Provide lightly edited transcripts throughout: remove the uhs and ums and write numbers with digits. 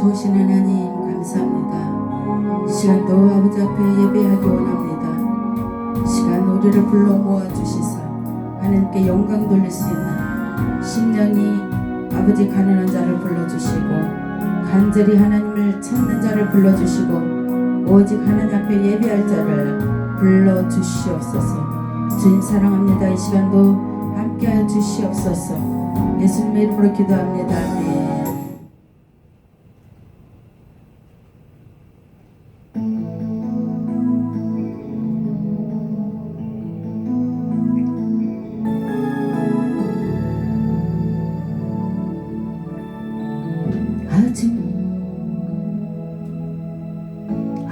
좋으신 하나님 감사합니다. 시간도 아버지 앞에 예배하기 원합니다. 시간 우리를 불러 모아주시사 하나님께 영광 돌릴 수 있는 심령이 아버지 가난한 자를 불러주시고 간절히 하나님을 찾는 자를 불러주시고 오직 하나님 앞에 예배할 자를 불러주시옵소서. 주님 사랑합니다. 이 시간도 함께하여 주시옵소서. 예수님의 이름으로 기도합니다. 아멘.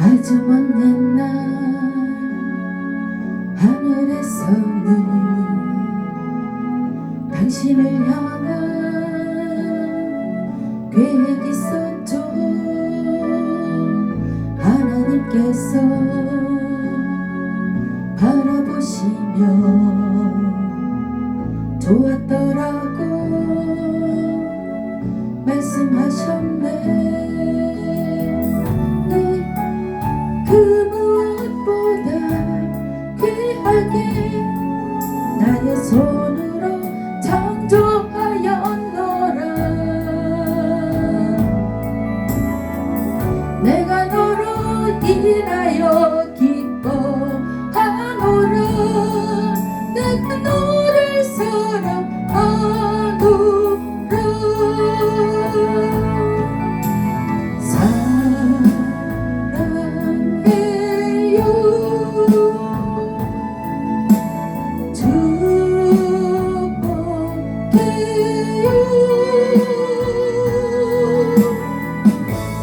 아주 먼 옛날 하늘에서는 당신을 향한 계획이 있었죠. 하나님께서 바라보시며 좋았더라고 말씀하셨네. 그 무엇보다 귀하게 나의 손으로 창조하였노라. 내가 너로 인하여 기뻐하노라. 내가 너를 사랑하노라.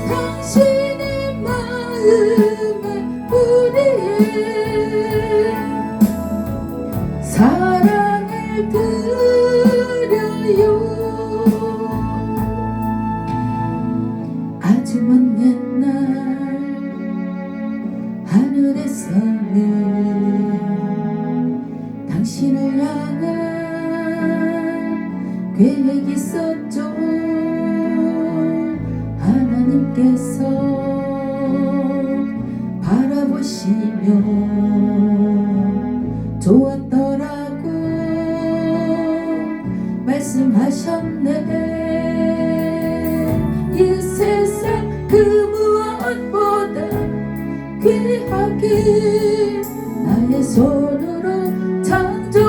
당신의 마음에 우리의 사랑을 드려요. 아주 먼 옛날 하늘에서는 당신을 향한 계획이 있었죠. 하나님께서 바라보시며 좋았더라고 말씀하셨네. 이 세상 그 무엇보다 귀하게 나의 손으로 창조하였노라.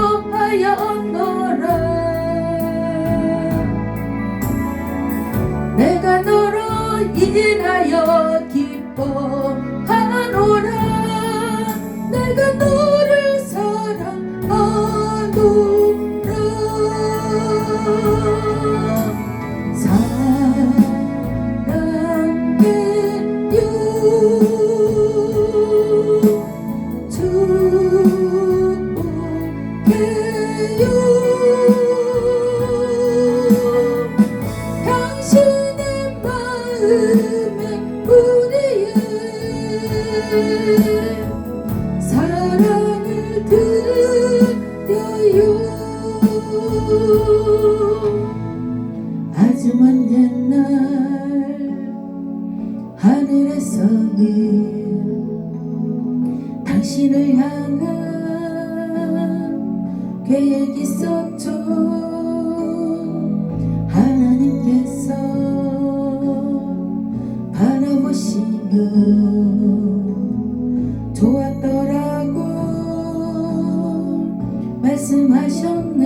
내가 너로 인하여 기뻐하노라. 내가 너를 사랑하노라. 사랑해요. 축복해요. 당신의 마음에 우리의 사랑을 드려요. 아주 먼 옛날 하늘에서는 당신을 향한 계획이 있었죠. 하나님께서 바라보시며 좋았더라고 말씀하셨네.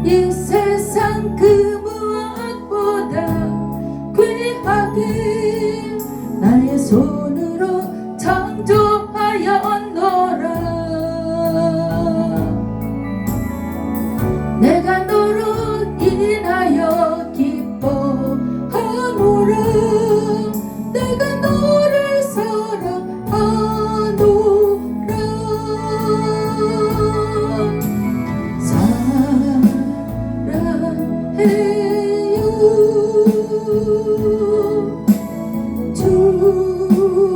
이 세상 그 무엇보다 귀하게 나의 손으로 창조하였노라. 내가 너로 인하여 기뻐하노라. 내가 너를 사랑하노라. 사랑해요. 축복해요.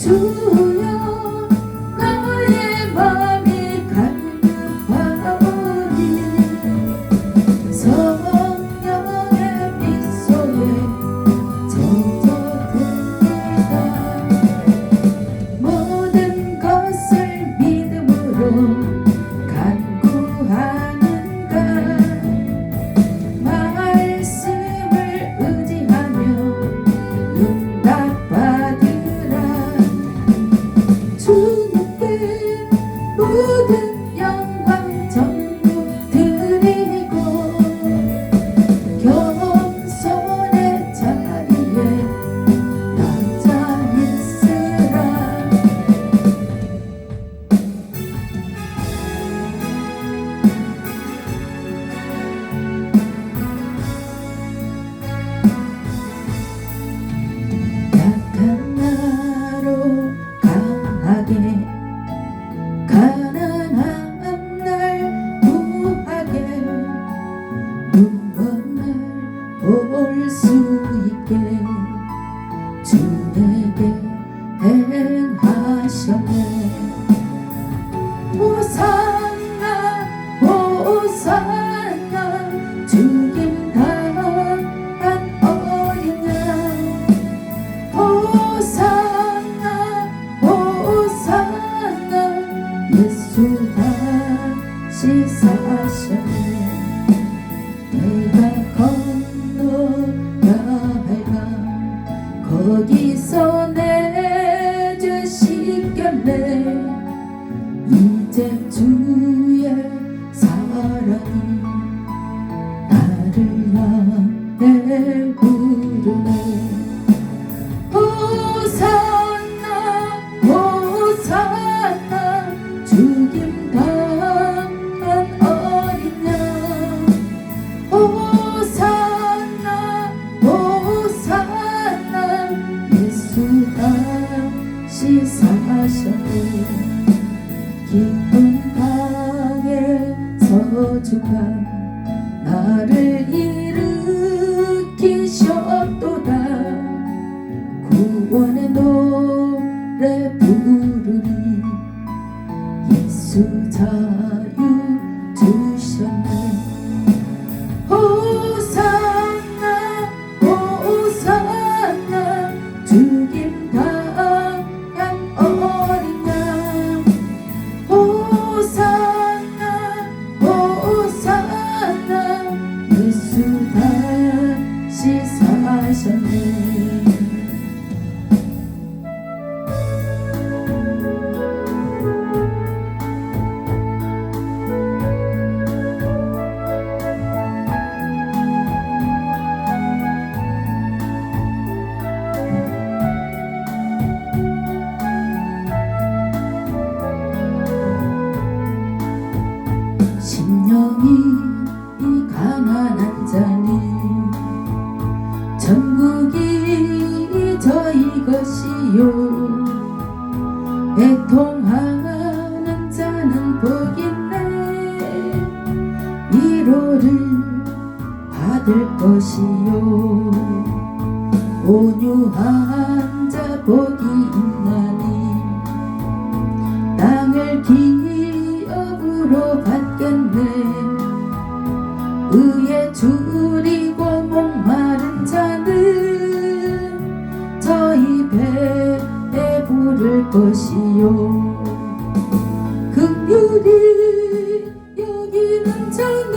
주여 나의 맘이 갈급하오니 성령의 빗소에 젖어듭니다. 모든 것을 믿음으로 간구하는가 말씀을 의지하며 응답받으라. 주님께 모든 영광 전부 드리고 겸손의 자리에 앉아 있으라. 약한 나로 강하게 가난한 날 구하게 눈먼 날 볼 수 있게 주 내게 행하셨네. 호산나 호산나 죽임 당한 어린 양 호산나 호산나 예수 다시 사셨네. 내가 건너야 할 강 거기서 내주시겠네. 이제 주의 사랑이 나를 향해 부르네. 호산나 호산나 죽임 당한 어린 양 호산나 호산나 예수 다시 사셨네. 기쁜 방에 서주가 나를 일으키셨도다. 구원의 노래 부르리. 예수 자유 주셨네. 호산나 호산나 죽임 당한 어린 양 호산나 호산나 예수 다시 사셨네. 심령이 이 가난한 자니 천국이 저희 것이요. 애통하는 자는 복있네. 위로를 받을 것이요. 온유한 자 복이 있나니 땅을 기업으로 받겠네. 의에 줄이고 목마른 자는 저희 배에 부를 것이요. 긍휼히 여기는 자는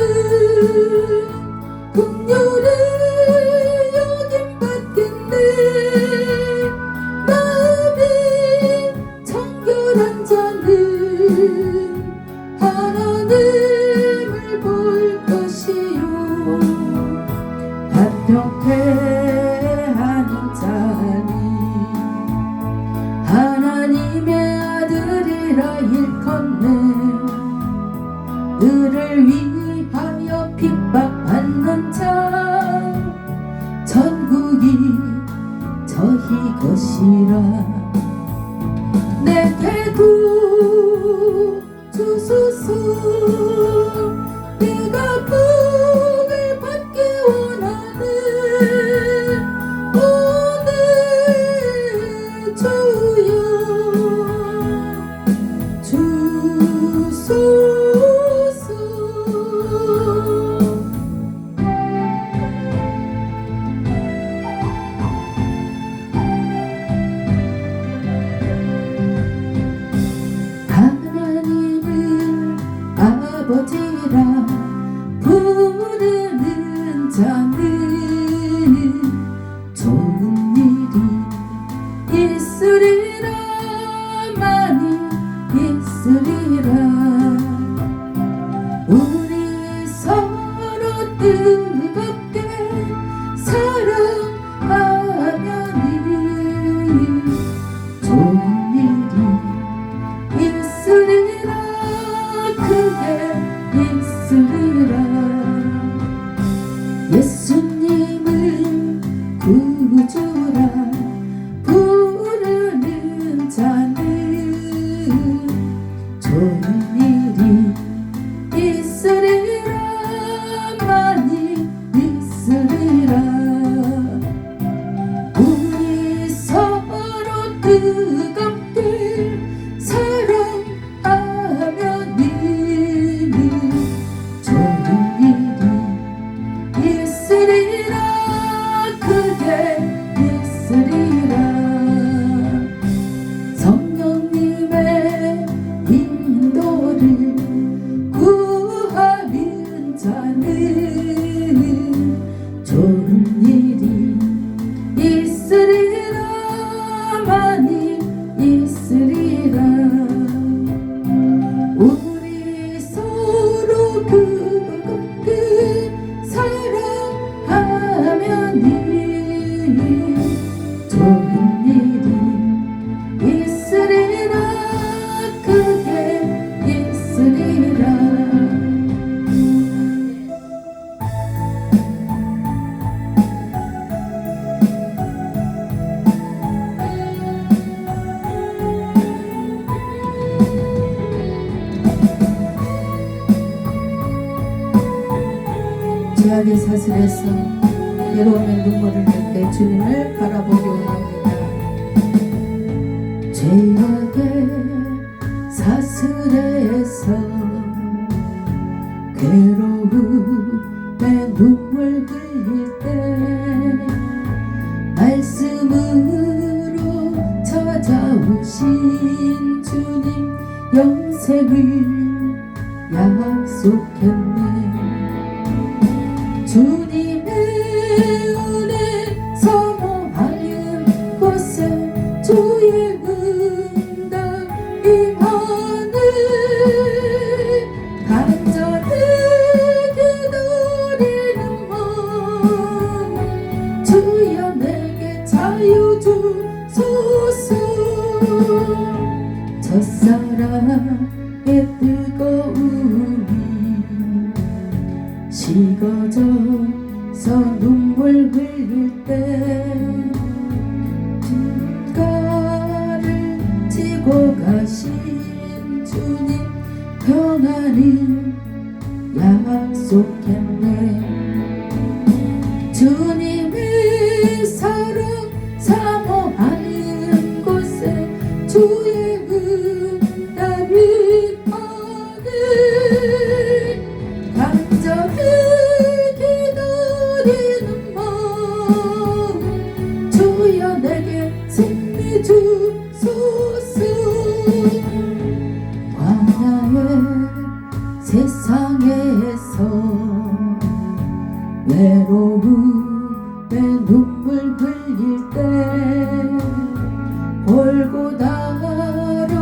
긍휼히 여김 받겠네. 마음이 청결한 자는 하나님을 볼 것이요. 합력해 하는 자니 하나님의 아들이라 일컫네. 을을 위하여 핍박받는 자 천국이 저희 것이라. 내게도 주소서. 내가 복을 받기 원하는 오늘 주여 있으리라 많이 있으리라 우리 서로 뜨겁게 사랑하면이 좋은 일이 있으리라 크게 있으리라 예수님을 구주라 부르는 자는 좋은 일이 있으리라 많이 있으리라 우리 서로 뜨겁게 사랑하면이 좋은 일이 있으리라 크게 있으리라 성령님의 인도를 구하는 자는 좋은 일이 있으리라 많이 있으리라 우리 서로 뜨겁게 사랑하면이 좋은 일이 있으리라 크게 있으리라 죄악의 사슬에서 괴로움의 눈물을 흘릴 때 주님을 바라보기 원합니다. 죄악의 사슬에서 괴로움의 눈물 흘릴 때 말씀으로 찾아오신 주님 영생을 약속했네 주님의 은혜 사모하는 곳에 주의 응답 임하네 간절히 기다리는 마음 주여 내게 자유 주소서 첫사랑의 뜨거움이 식어져서 눈물 흘릴 때 뒷가를 지고 가신 주님 평안을 약속했네 주님의 사랑 사모하는 곳에 주의 응답이 임하네 간절히 기다리는 마음 주여 내게 승리 주소서 광야의 세상에서 외로움에 눈물 흘릴 때 골고다로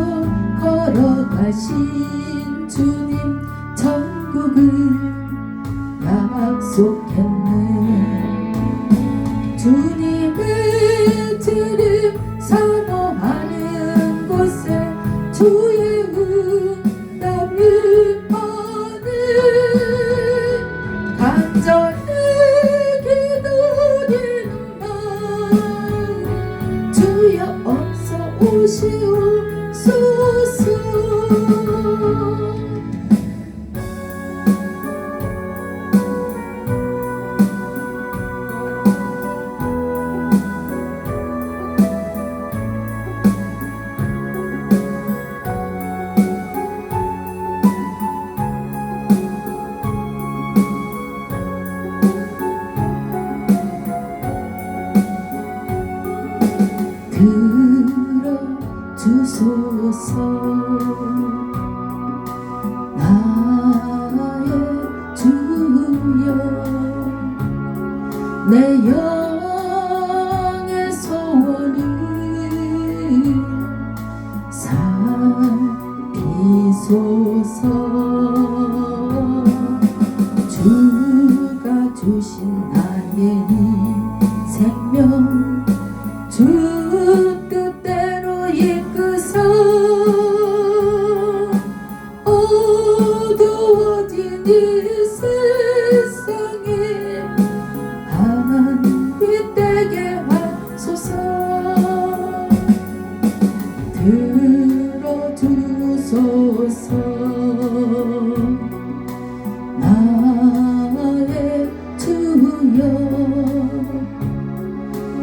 걸어가신 주님 천국을 약속했네 주님의 들음 사모하는 곳에 주의 응답이 임하네 간절히 기다리는 마음 주여 어서 오시옵소서 들어주소서 나의 주여 내 영의 소원을 살피소서. 주가 주신 나의 이 생명 주 뜻대로 이끄소. 어두워진 이 세상에 환한 빛 되게 하소서. 들어주소서. 나의 주여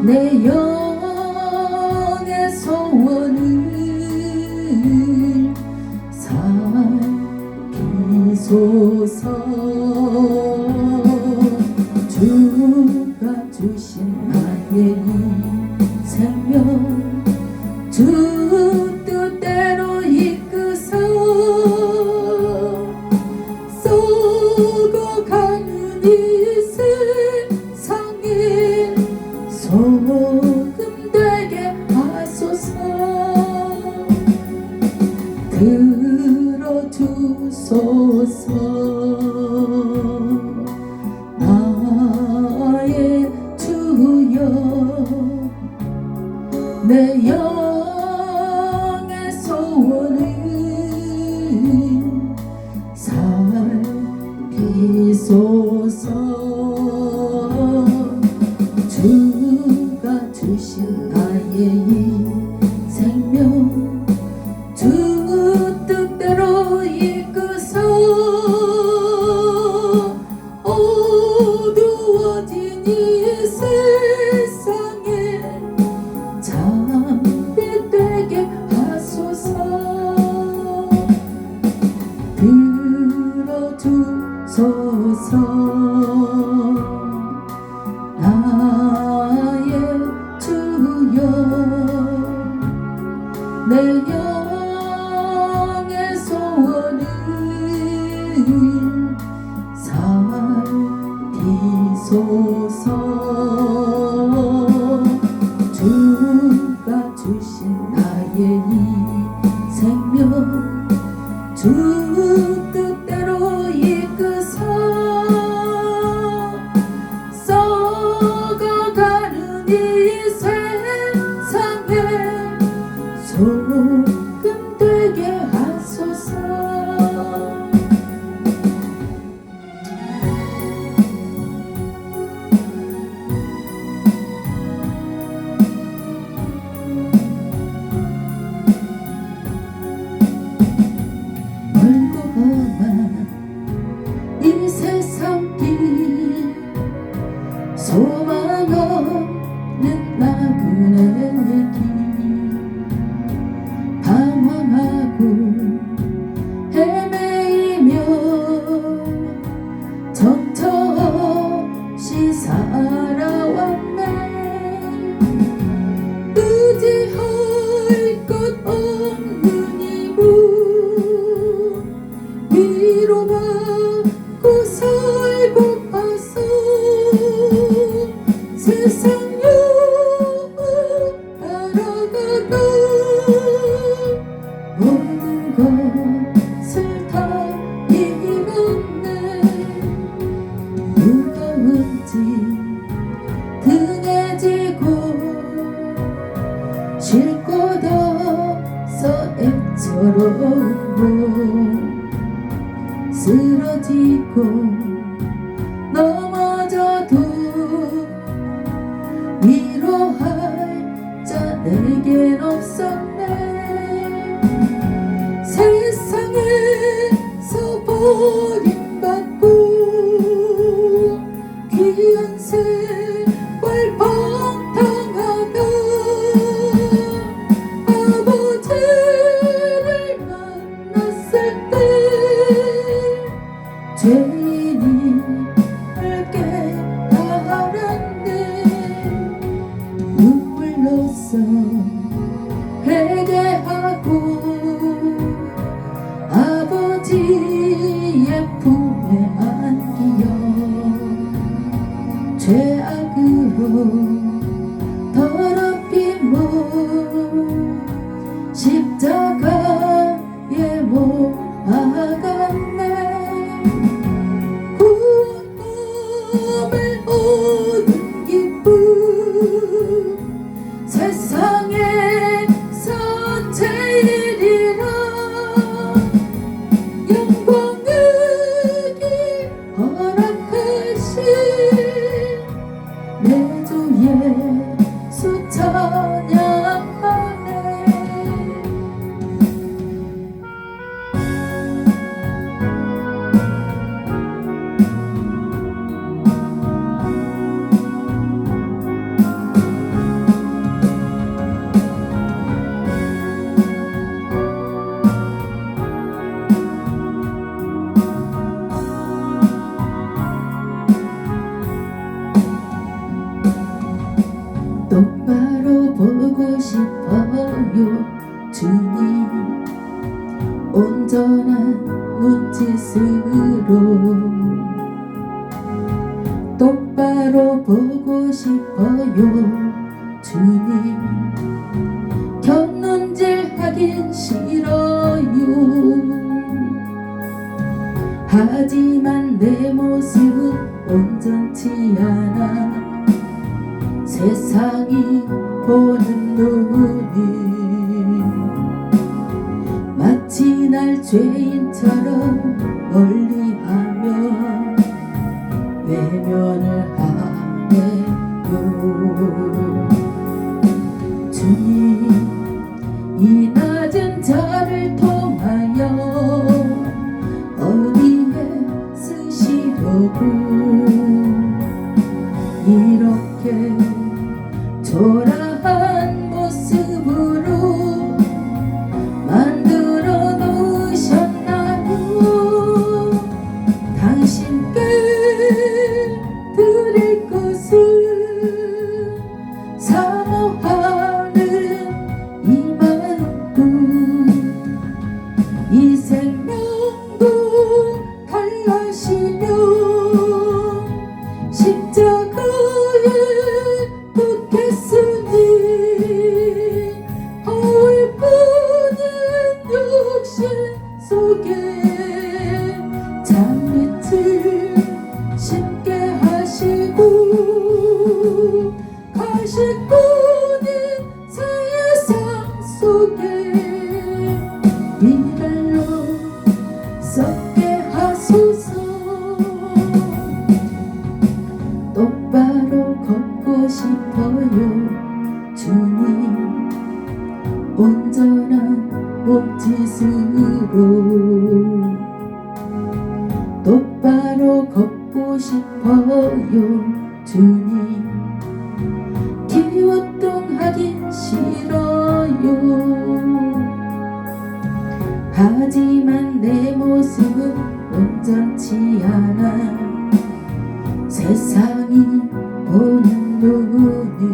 내 영의 소원을 살피소서. 주가 주신 나의 이 생명 주 뜻대로 이끄소. 썩어가는 이 세상에 소금 되게 하소서. 들어주소서. 나의 주여 내 영의 소원을 살피소서. 주가 주신 나의 이 생명 주 뜻대로 이끄소. 어두워진 이 세상에 참빛 되게 하소서. 들어주소서. 나의 주여 내 영의 소원을 살피소서. 주가 주신 나의 이 생명 주 뜻대로 이끄소. 썩어가는 이 세상에 소금 되게 하소서. 멀고 험한 이 세상 길 소망 없는 나그네 길 방황하고 헤매이며 정처없이 살아왔네. 의지할 것 없는 이 문 위로받고 살고 와서 세상 여우 따라가다 모든 것을 다 잃었네. 무거운 짐 등에 지고 쉴 곳 없어 애처롭고 쓰러지고 넘어져도 위로할 자 내겐 없었네. 세상에서 버림받고 귀한 생활 방탕하다 아버지를 만났을 때 죄인이 알게 알았네. 눈물로써 회개하고 아버지의 품에 안기어 죄악으로 더럽힌 몸 십자가에 못 박았네. 구원을 얻은 기쁨 세상에서 제일이라. 영광의 길 허락하신 내 주 예수 찬양하네. 똑바로 보고 싶어요 주님. 온전한 눈짓으로 똑바로 보고 싶어요 주님. 곁눈질 하긴 싫어요. 하지만 내 모습은 온전치 않아. 세상이 보는 눈이 마치 날 죄인처럼 멀리하며 외면을 하네요. 주님, 이 낮은 자를 통하여 어디에 쓰시려고 이렇게 초라한 모습으로 만들어 놓으셨나요? 당신께 드릴 것은 사모하는 이 마음뿐. 이 생명도 달라시며 십자가에 묻겠으니 허울뿐인 육신 속에 잔빛을 심게 하시고 가시꾼인 세상 속에 이날로 썩게 하소서. 똑바로 걷고 싶어요 주님. 온전한 몸짓으로 똑바로 걷고 싶어요 주님. 기우뚱하긴 싫어요. 하지만 내 모습은 온전치 않아. 세상이 보는 눈이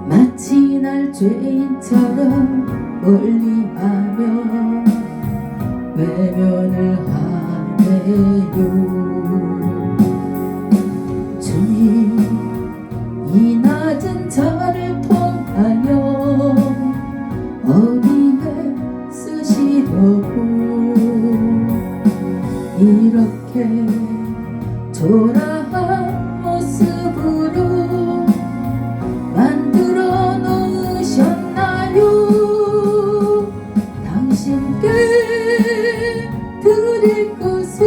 마치 날 죄인처럼 멀리하며 외면을 하네요. 주님, 이 낮은 자를 통하여 어디에 쓰시려고 이렇게 초라한 모습으로 만들어 놓으셨나요? 당신께 드릴 것은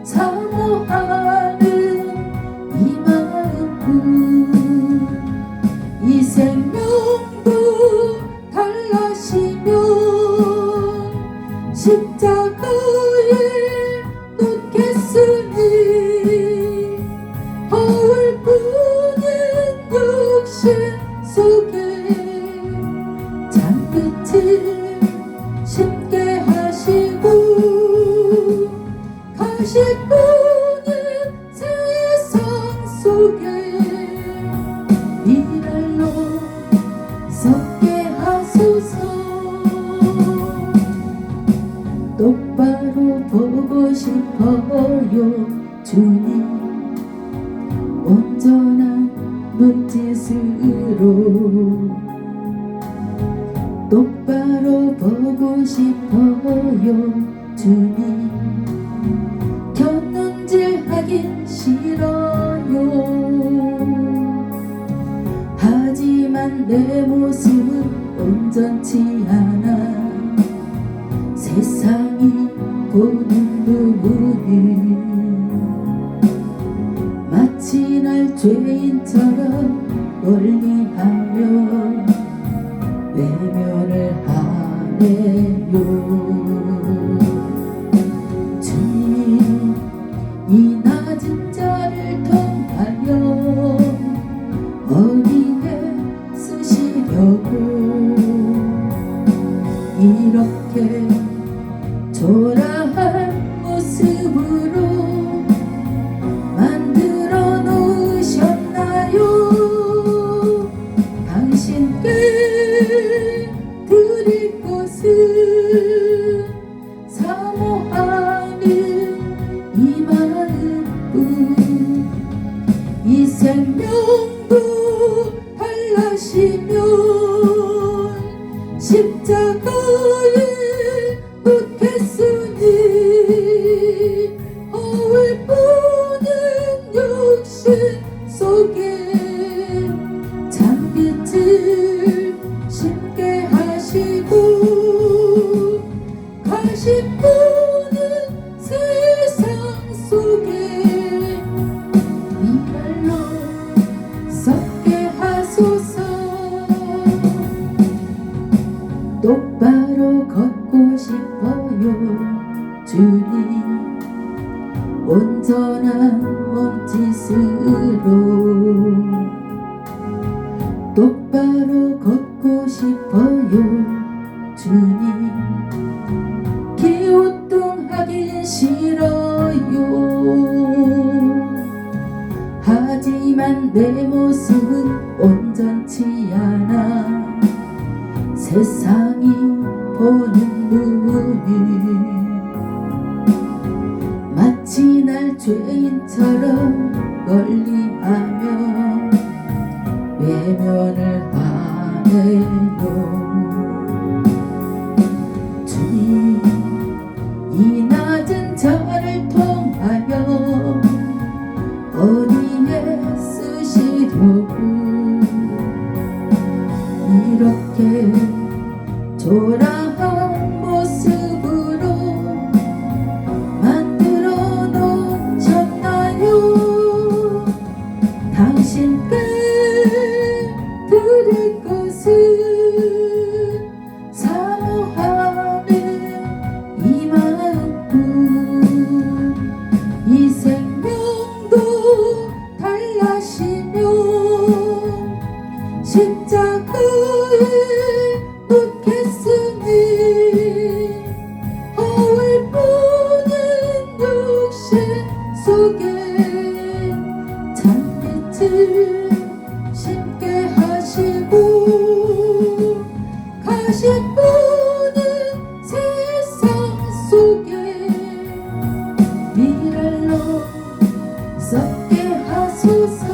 사모하는 이 마음뿐. 이 생명도 달라시며 십자가에 묻겠으니 허울뿐인 육신 속에 잔빛을 심게 하시고 가시꾼인 세상 속에 이날로 썩게 하소서. 똑바로 보고 싶어요 주님. 온전한 눈짓으로 똑바로 보고 싶어요. 주님 곁눈질 하긴 싫어요. 하지만 내 모습은 온전치 않아 세상이 보는 눈이 마치 날 죄인처럼 멀리하며 외면을 하네요. 주님 이 낮은 자를 통하여 어디에 쓰시려고 이렇게 초라한 모습으로 만들어 놓으셨나요? 당신께 드릴 것은 사모하는 이 마음뿐. 이 생명도 달라시면 십자가에 묻겠으니 허울 보는 육신 속에 장빛을 심게 하시고 가시보는 세상 속에 미랄로 썩게 하소서. 똑바로 걷고 싶어요. 주님 온전한 몸짓으로 똑바로 걷고 싶어요. 주님 기우뚱하긴 싫어요. 하지만 내 모습은 온전치 않아 세상이 보는 눈이 마치 날 죄인처럼 멀리하며 외면을 하네요. 주님 이 낮은 자를 통하여 어디에 쓰시려고 이렇게 초라한 모습으로 만들어 놓으셨나요? 당신께 드릴 것은 사모하는 이 마음뿐. 이 생명도 달라시며 십자가에 묻겠으니 허울 보는 육신 속에 장빛을 심게 하시고 가시보는 세상 속에 미랄로 썩게 하소서.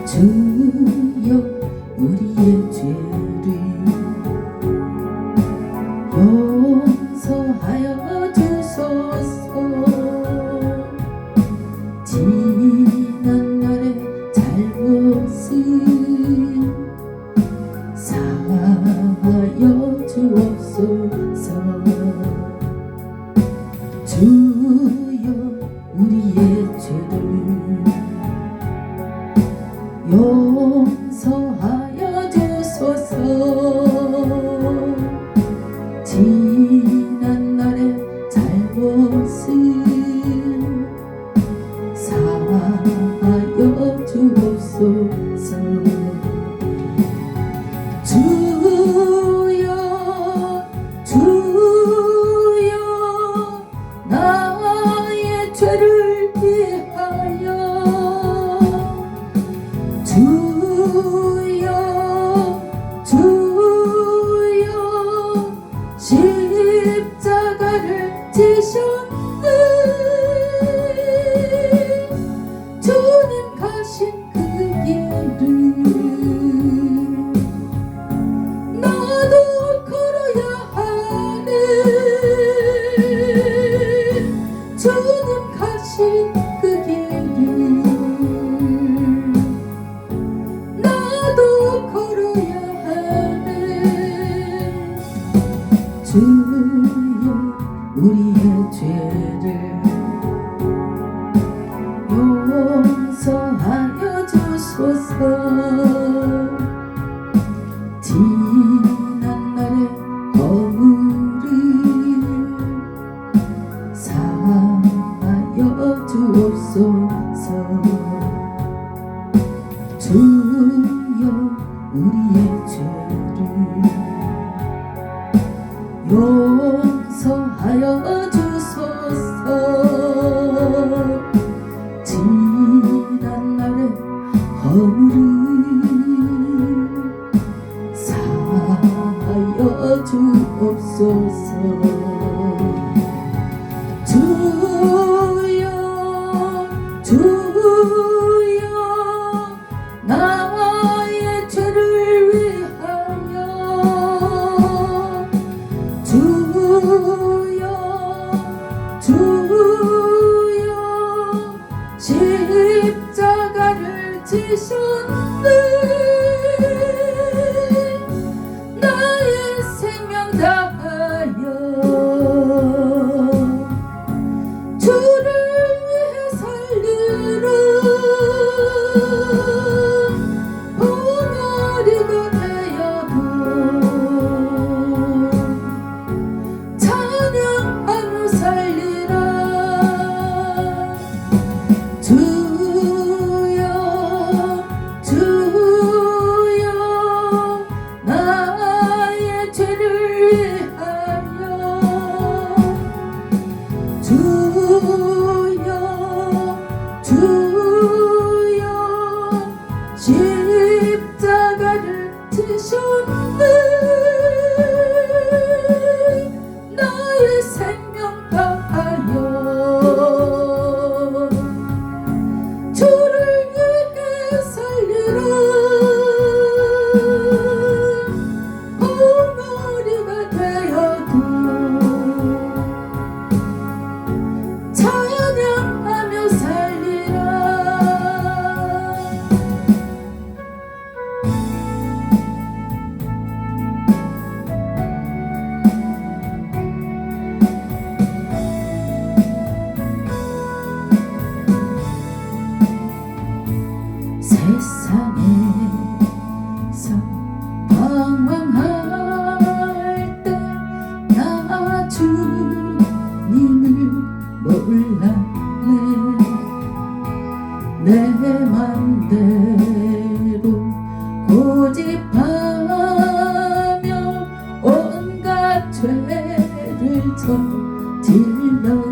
주여 우리의 죄를 용서하여 주소서. 지난 날의 잘못을 사하여 주옵소서. 주여 우리의 죄를 용서하여 주소서. 지난 날의 잘못을 사하여 주옵소서. 주여 주여 우리의 죄를 용서하여 주소서. 지난 날의 허물을 사하여 주옵소서. 주여 우리의 죄를 용서하여 주소서. 지난 날의 허물을 사하여 주옵소서. 주여 주여 나의 죄를 위하여 주여 주여 십자가를 지셨네. 나의 생명 다하여 주를 위해 살리라. 벙어리가 되어도 찬양하며 살리라. 주여 주여 나의 죄를 위하여 주여 주여 십자가를 지셨네. 나의 생명 다하여 주를 위해 살리라. 벙어리가 되어도 찬양하며 살리라. 세상에서 방황할 때 나 주님을 몰랐네. 내 맘대로 고집하며 온갖 죄를 저질렀네.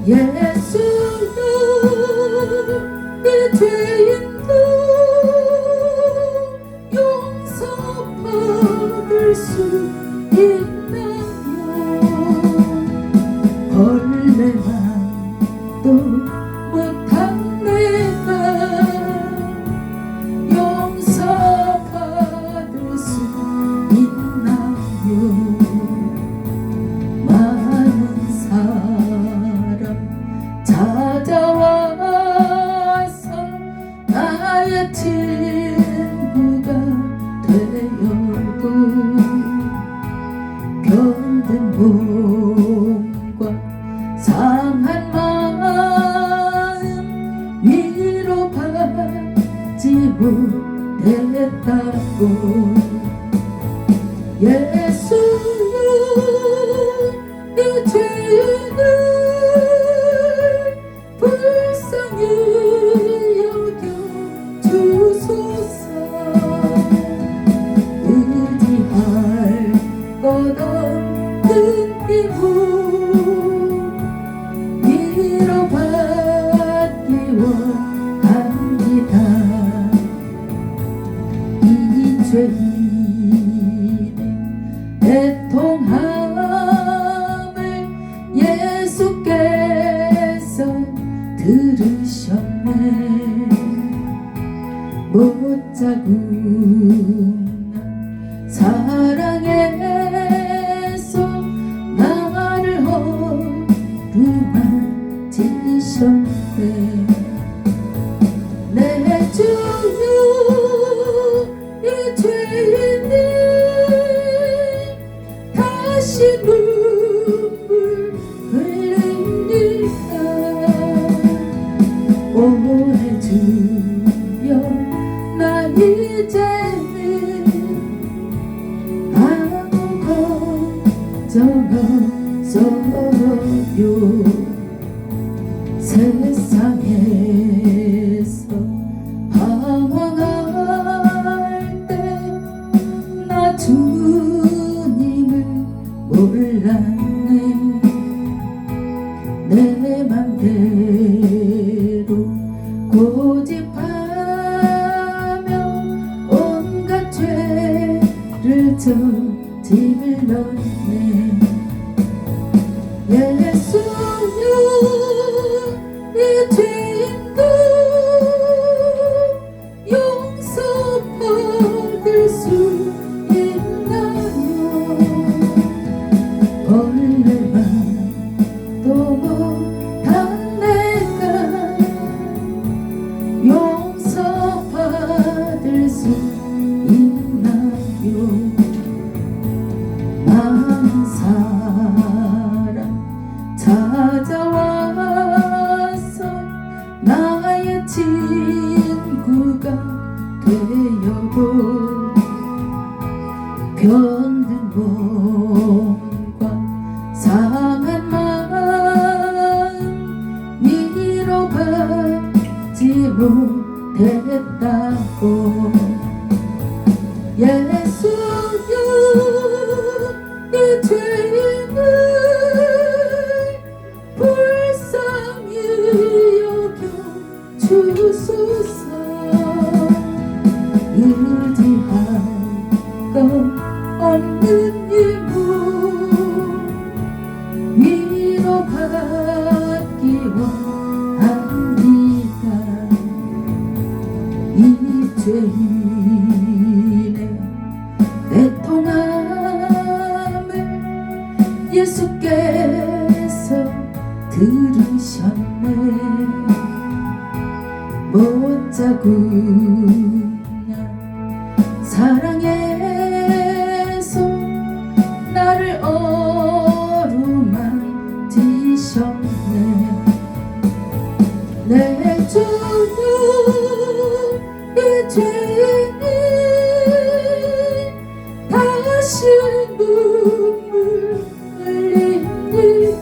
예수여 내 죄인도 용서받을 수 있나요? 벌레만도 못한 내가 용서받을 수 있나요? 많은 사람 찾아와서 나의 친구가 되어도 병든 몸과 상한 마음 위로받지 못했다고. 예수여 내 죄를 불쌍히 여겨 주소서. 의지할 것 없는 이후 위로받기 원합니다. 이 죄인의 애통함을 예수께서 들으셨네. 못자국난 사랑에서 나를 어루만지셨네. 내 주여 이 죄인이 없어요. 세상에서 방황할 때 나 주님을 몰랐네. 내 맘대로 고집하며 온갖 죄를 저질렀네. 예수님이 죄인도 용서받을 수 있나요? 원래만 또 못한 내가 용서받을 수 있나요? 많은 사람 찾아와서 나의 친구가 되어도 병든 몸과 상한 마음 위로받지 못했다고. 예수님이 죄인을 불쌍히 여겨 주소서. 의지할 것 없는 이무 위로받기 원합니다. 이 죄인의 애통함을 예수께서 들으셨네. 못자국난 사랑해서 나를 어루만지셨네. 내 주님이 죄인이 다시 눈물 흘립니다.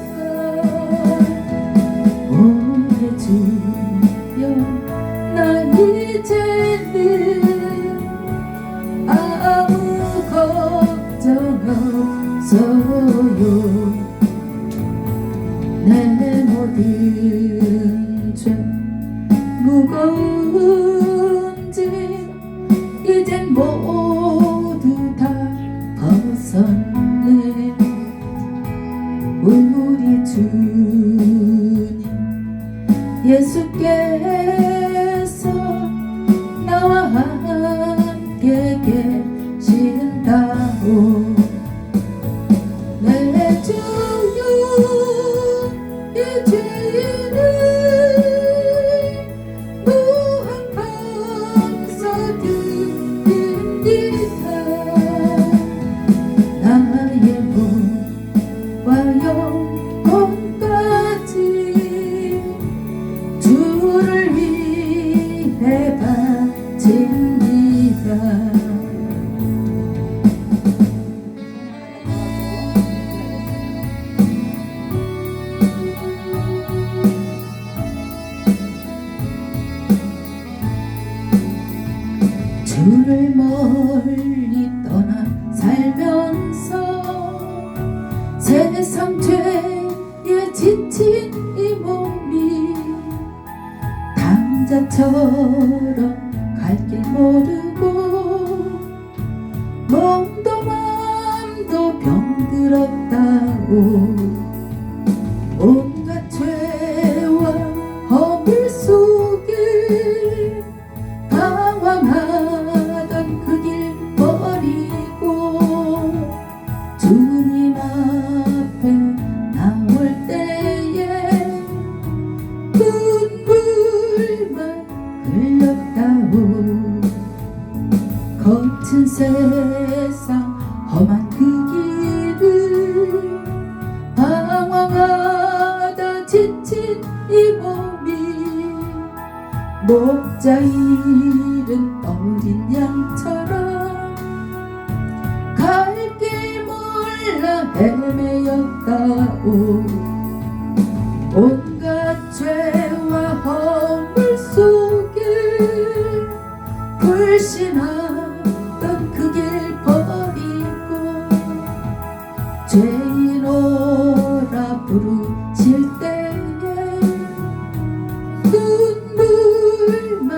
오래 주여 나 이제는 아무 걱정 없어요. 내 모든 죄 무거운지 이젠 모두 다 벗었네. 우리 주님 예수께서 나와 함께 계신다고. 내 주여 이 죄인을 무한 감사드립니다. 나의 몸과 영혼까지 주를 위해 바칩니다. 주를 멀리 떠나 살면서 세상 죄에 지친 이 몸이 당자처럼 갈 길 모르고 몸도 맘도 병들었다고. 온갖 죄와 허물 속에 방황하던 그 길 버리고 주님 앞에 나올 때에 눈물만 흘렸다고. 거친 세상 험한 그 길을 방황하다 지친 이 몸이 목자 잃은 어린 양처럼 갈 길 몰라 헤매 온갖 죄와 허물 속에 불신하던 그 길 버리고 죄인오라 부르실 때에 눈물만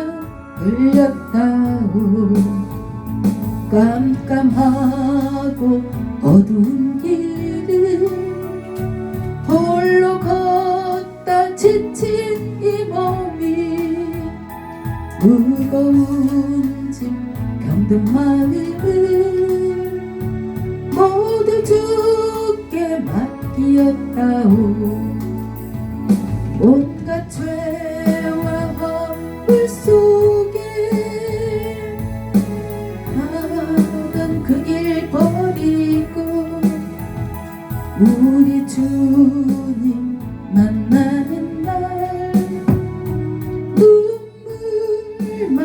흘렸다오. 깜깜하고 어두운 길을 홀로 걷다 지친 이 몸이 무거운 짐 병든 마음을 모두 주께 맡기었다오. 온갖 죄와 허물 속에 하던 그 길 버리고 우리 주님 만나는 날 눈물만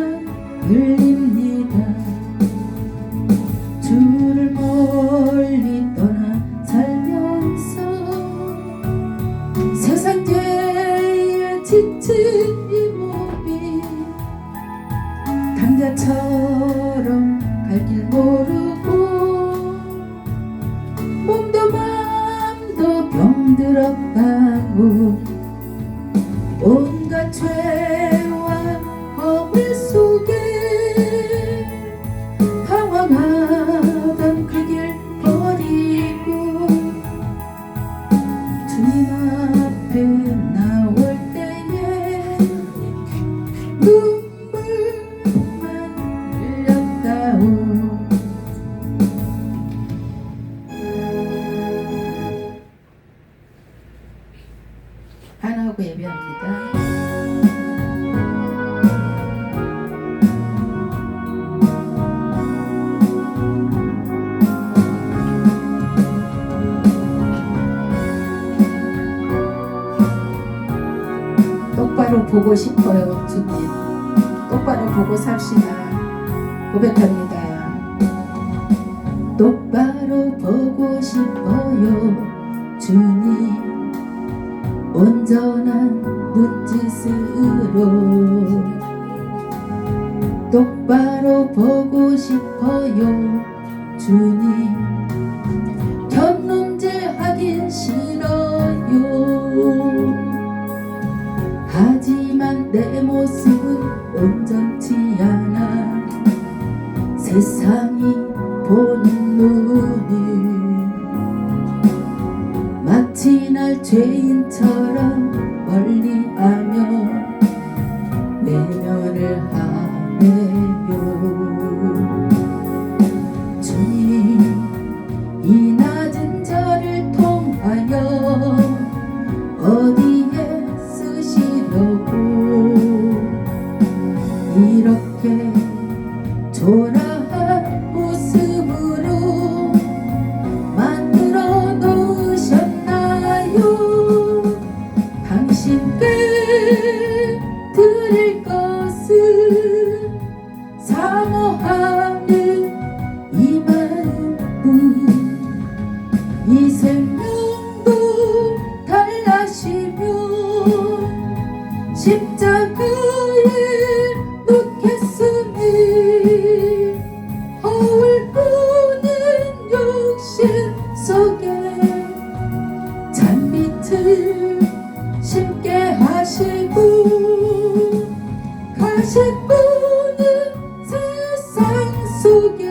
흘립니다. 주를 멀리 떠나 살면서 세상 죄에 지친 이 몸이 강자처럼 갈 길 모르고 몸도 맘도 병들었다고. 온갖 죄와 허물 속에 방황하던 그 길 버리고 주님 앞에 나올 때에 눈물만 흘렸다오. 하나하고 예배합니다. 똑바로 보고 싶어요. 주님 똑바로 보고 삽시다. 고백합니다. 똑바로 보고 싶어요. 주님 온전한 눈짓으로 똑바로 보고 싶어요. 주님 견눈질하긴 싫어요. 하지만 내 모습은 온전치 않아 세상이 보는 눈이 마치 날 죄인처럼 멀리하며 외면을 하네요. 주님 이 낮은 저를 통하여 어디에 쓰시려고 이렇게 초라한 모습으로 만들어 놓으셨나요? 당신께 드릴 것은 사모하는 이 마음뿐. 이 생명도 달라시며 십자가에 놓겠으니 허울 부는 욕심 속에 잔빛을 심게 하시고 가식 부는 세상 속에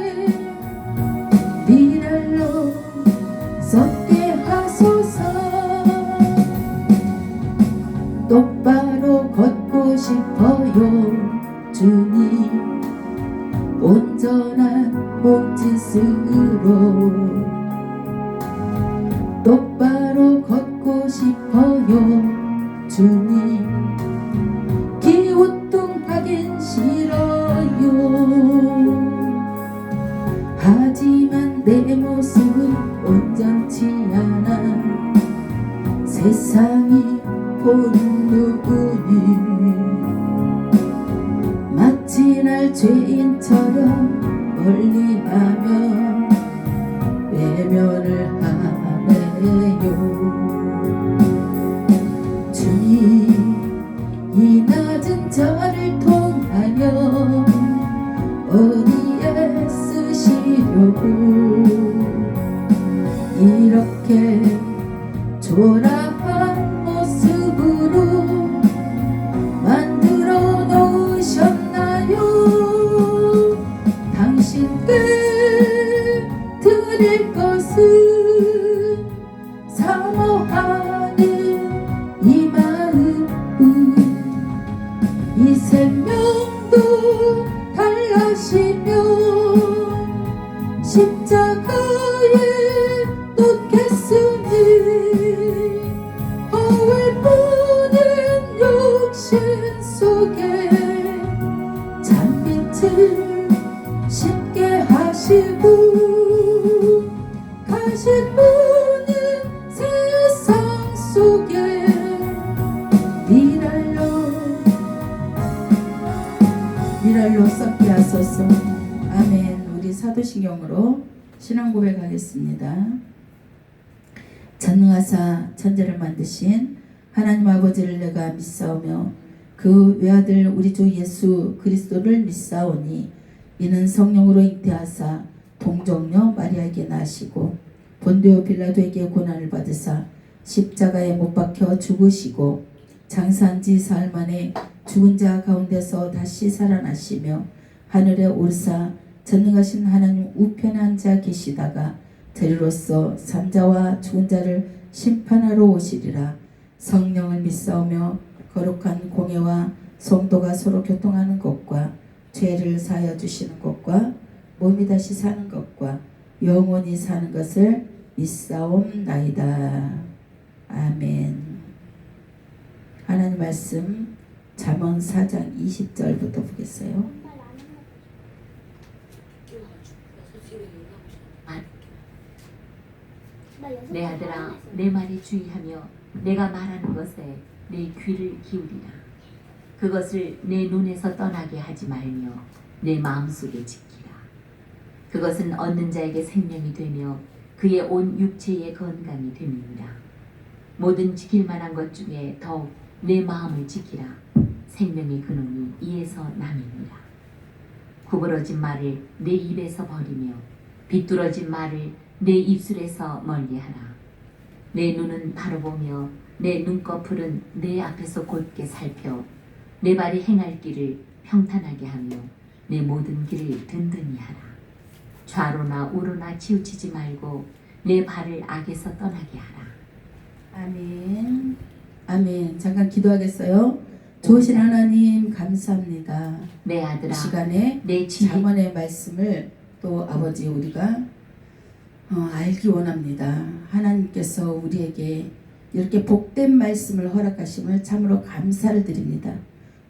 미랄로 썩게 하소서. 똑바로 걷고 싶어요. 주님 온전한 몸짓으로 똑바로 걷고 싶어요. 주님 기우뚱하긴 싫어요. 하지만 내 모습은 온전치 않아 세상이 보는 눈이 마치 날 죄인처럼 멀리하며 외면을 하네요. 이렇게 초라한 모습으로 만들어 놓으셨나요? 당신께 드릴 것은 사모하는 이 마음은 이 생명도 달라시며 십자가에 놓겠으니 허울뿐인 육신 속에 잔빛을 쉽게 하시고 가실 뿐인 세상 속에 미랄로 썩게 하소서. 아멘. 우리 사도신경으로 신앙 고백하겠습니다. 전능하사 천지를 만드신 하나님 아버지를 내가 믿사오며 그 외아들 우리 주 예수 그리스도를 믿사오니 이는 성령으로 잉태하사 동정녀 마리아에게 나시고 본디오 빌라도에게 고난을 받으사 십자가에 못 박혀 죽으시고 장사한 지 사흘 만에 죽은 자 가운데서 다시 살아나시며 하늘에 오르사 전능하신 하나님 우편에 앉아 계시다가 저리로서 산자와 죽은 자를 심판하러 오시리라. 성령을 믿사오며 거룩한 공예와 성도가 서로 교통하는 것과 죄를 사하여 주시는 것과 몸이 다시 사는 것과 영원히 사는 것을 믿사옵나이다. 아멘. 하나님 말씀 잠언 4장 20절부터 보겠어요. 내 아들아, 내 말에 주의하며 내가 말하는 것에 내 귀를 기울이라. 그것을 내 눈에서 떠나게 하지 말며 내 마음속에 지키라. 그것은 얻는 자에게 생명이 되며 그의 온 육체의 건강이 됨이니라. 모든 지킬 만한 것 중에 더욱 내 마음을 지키라. 생명의 근원이 이에서 남이니라. 구부러진 말을 내 입에서 버리며 비뚤어진 말을 내 입술에서 멀리하라. 내 눈은 바로 보며 내 눈꺼풀은 내 앞에서 곧게 살펴 내 발이 행할 길을 평탄하게 하며 내 모든 길을 든든히 하라. 좌로나 우로나 치우치지 말고 내 발을 악에서 떠나게 하라. 아멘. 아멘. 잠깐 기도하겠어요. 좋으신 하나님 감사합니다. 내 아들아, 이 시간에 내 지혜 잠언의 말씀을 또 아버지 우리가 알기 원합니다. 하나님께서 우리에게 이렇게 복된 말씀을 허락하심을 참으로 감사를 드립니다.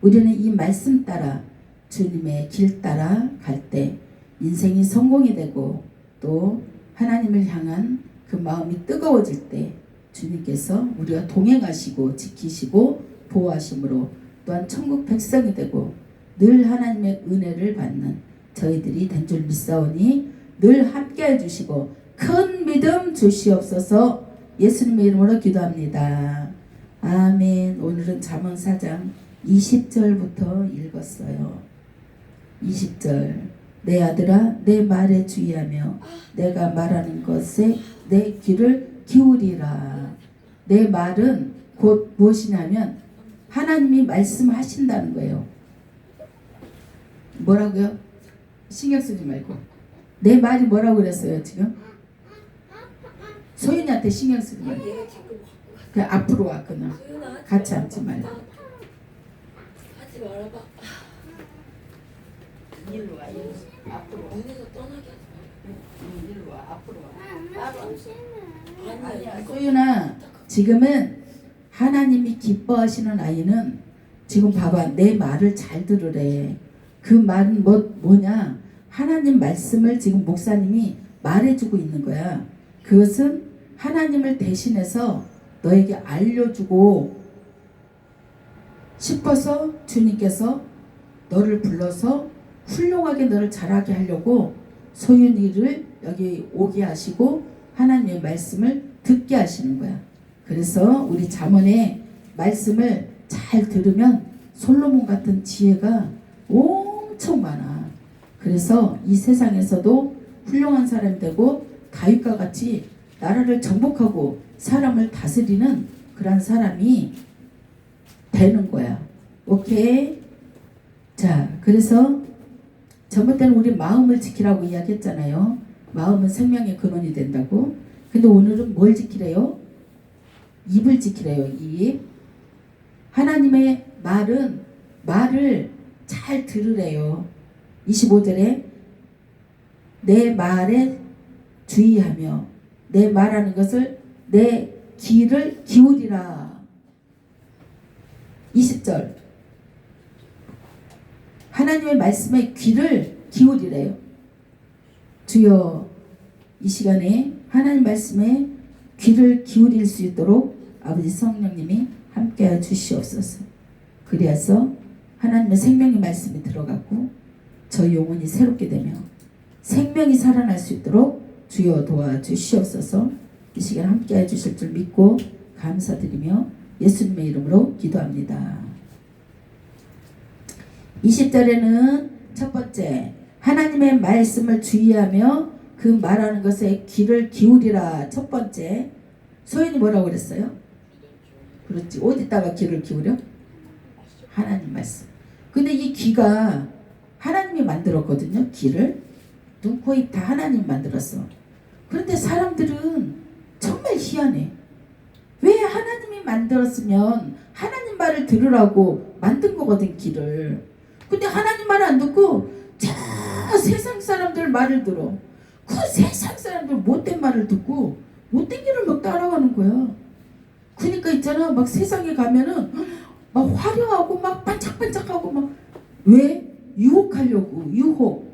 우리는 이 말씀 따라 주님의 길 따라 갈 때 인생이 성공이 되고 또 하나님을 향한 그 마음이 뜨거워질 때 주님께서 우리가 동행하시고 지키시고 보호하심으로 또한 천국 백성이 되고 늘 하나님의 은혜를 받는 저희들이 된 줄 믿사오니 늘 함께 해주시고 큰 믿음 주시옵소서. 예수님의 이름으로 기도합니다. 아멘. 오늘은 잠언 4장 20절부터 읽었어요. 20절. 내 아들아 내 말에 주의하며 내가 말하는 것에 내 귀를 기울이라. 내 말은 곧 무엇이냐면 하나님이 말씀하신다는 거예요. 뭐라고요? 신경 쓰지 말고. 내 말이 뭐라고 그랬어요 지금? 소윤이한테 신경 쓰지 말고. 그냥 앞으로 와 그냥. 같이 앉지 말고. 하지 말아봐. 이리로 와. 이리로. 앞으로 와. 눈에서 떠나게 하지 말고. 이리로 와. 앞으로 와. 아니야. 아니야. 소윤아 지금은 하나님이 기뻐하시는 아이는 지금 봐봐. 내 말을 잘 들으래. 그 말은 뭐냐? 하나님 말씀을 지금 목사님이 말해주고 있는 거야. 그것은 하나님을 대신해서 너에게 알려주고 싶어서 주님께서 너를 불러서 훌륭하게 너를 자라게 하려고 소윤이를 여기 오게 하시고 하나님의 말씀을 듣게 하시는 거야. 그래서 우리 잠언의 말씀을 잘 들으면 솔로몬 같은 지혜가 엄청 많아. 그래서 이 세상에서도 훌륭한 사람이 되고 다윗과 같이 나라를 정복하고 사람을 다스리는 그런 사람이 되는 거야. 오케이? 자, 그래서 저번 우리 마음을 지키라고 이야기했잖아요. 마음은 생명의 근원이 된다고. 근데 오늘은 뭘 지키래요? 입을 지키래요. 입. 하나님의 말을 잘 들으래요. 25절에 내 말에 주의하며 내 말하는 것을 내 귀를 기울이라. 20절 하나님의 말씀에 귀를 기울이래요. 주여 이 시간에 하나님 말씀에 귀를 기울일 수 있도록 아버지 성령님이 함께해 주시옵소서. 그리하여 하나님의 생명의 말씀이 들어가고 저희 영혼이 새롭게 되며 생명이 살아날 수 있도록 주여 도와주시옵소서. 이 시간 함께해 주실 줄 믿고 감사드리며 예수님의 이름으로 기도합니다. 20절에는 첫 번째 하나님의 말씀을 주의하며 그 말하는 것에 귀를 기울이라. 첫 번째 소연이 뭐라고 그랬어요? 그렇지. 어디다가 귀를 기울여? 하나님 말씀. 근데 이 귀가 하나님이 만들었거든요. 귀를 눈, 코, 입 다 하나님이 만들었어. 그런데 사람들은 정말 희한해. 왜 하나님이 만들었으면 하나님 말을 들으라고 만든 거거든, 귀를. 근데 하나님 말을 안 듣고 저 세상 사람들 말을 들어. 그 세상 사람들 못된 말을 듣고 못된 길을 막 따라가는 거야. 그러니까 있잖아, 막 세상에 가면은 막 화려하고 막 반짝반짝하고 막 왜? 유혹하려고. 유혹.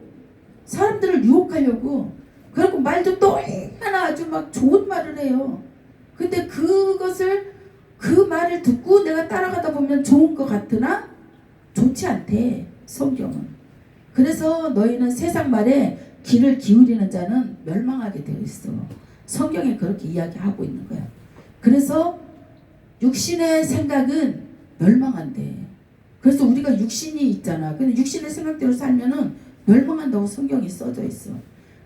사람들을 유혹하려고. 그리고 말도 또 얼마나 아주 막 좋은 말을 해요. 근데 그 말을 듣고 내가 따라가다 보면 좋은 것 같으나 좋지 않대, 성경은. 그래서 너희는 세상 말에 귀를 기울이는 자는 멸망하게 되어 있어. 성경에 그렇게 이야기하고 있는 거야. 그래서 육신의 생각은 멸망한대. 그래서 우리가 육신이 있잖아. 근데 육신의 생각대로 살면은 멸망한다고 성경이 써져 있어.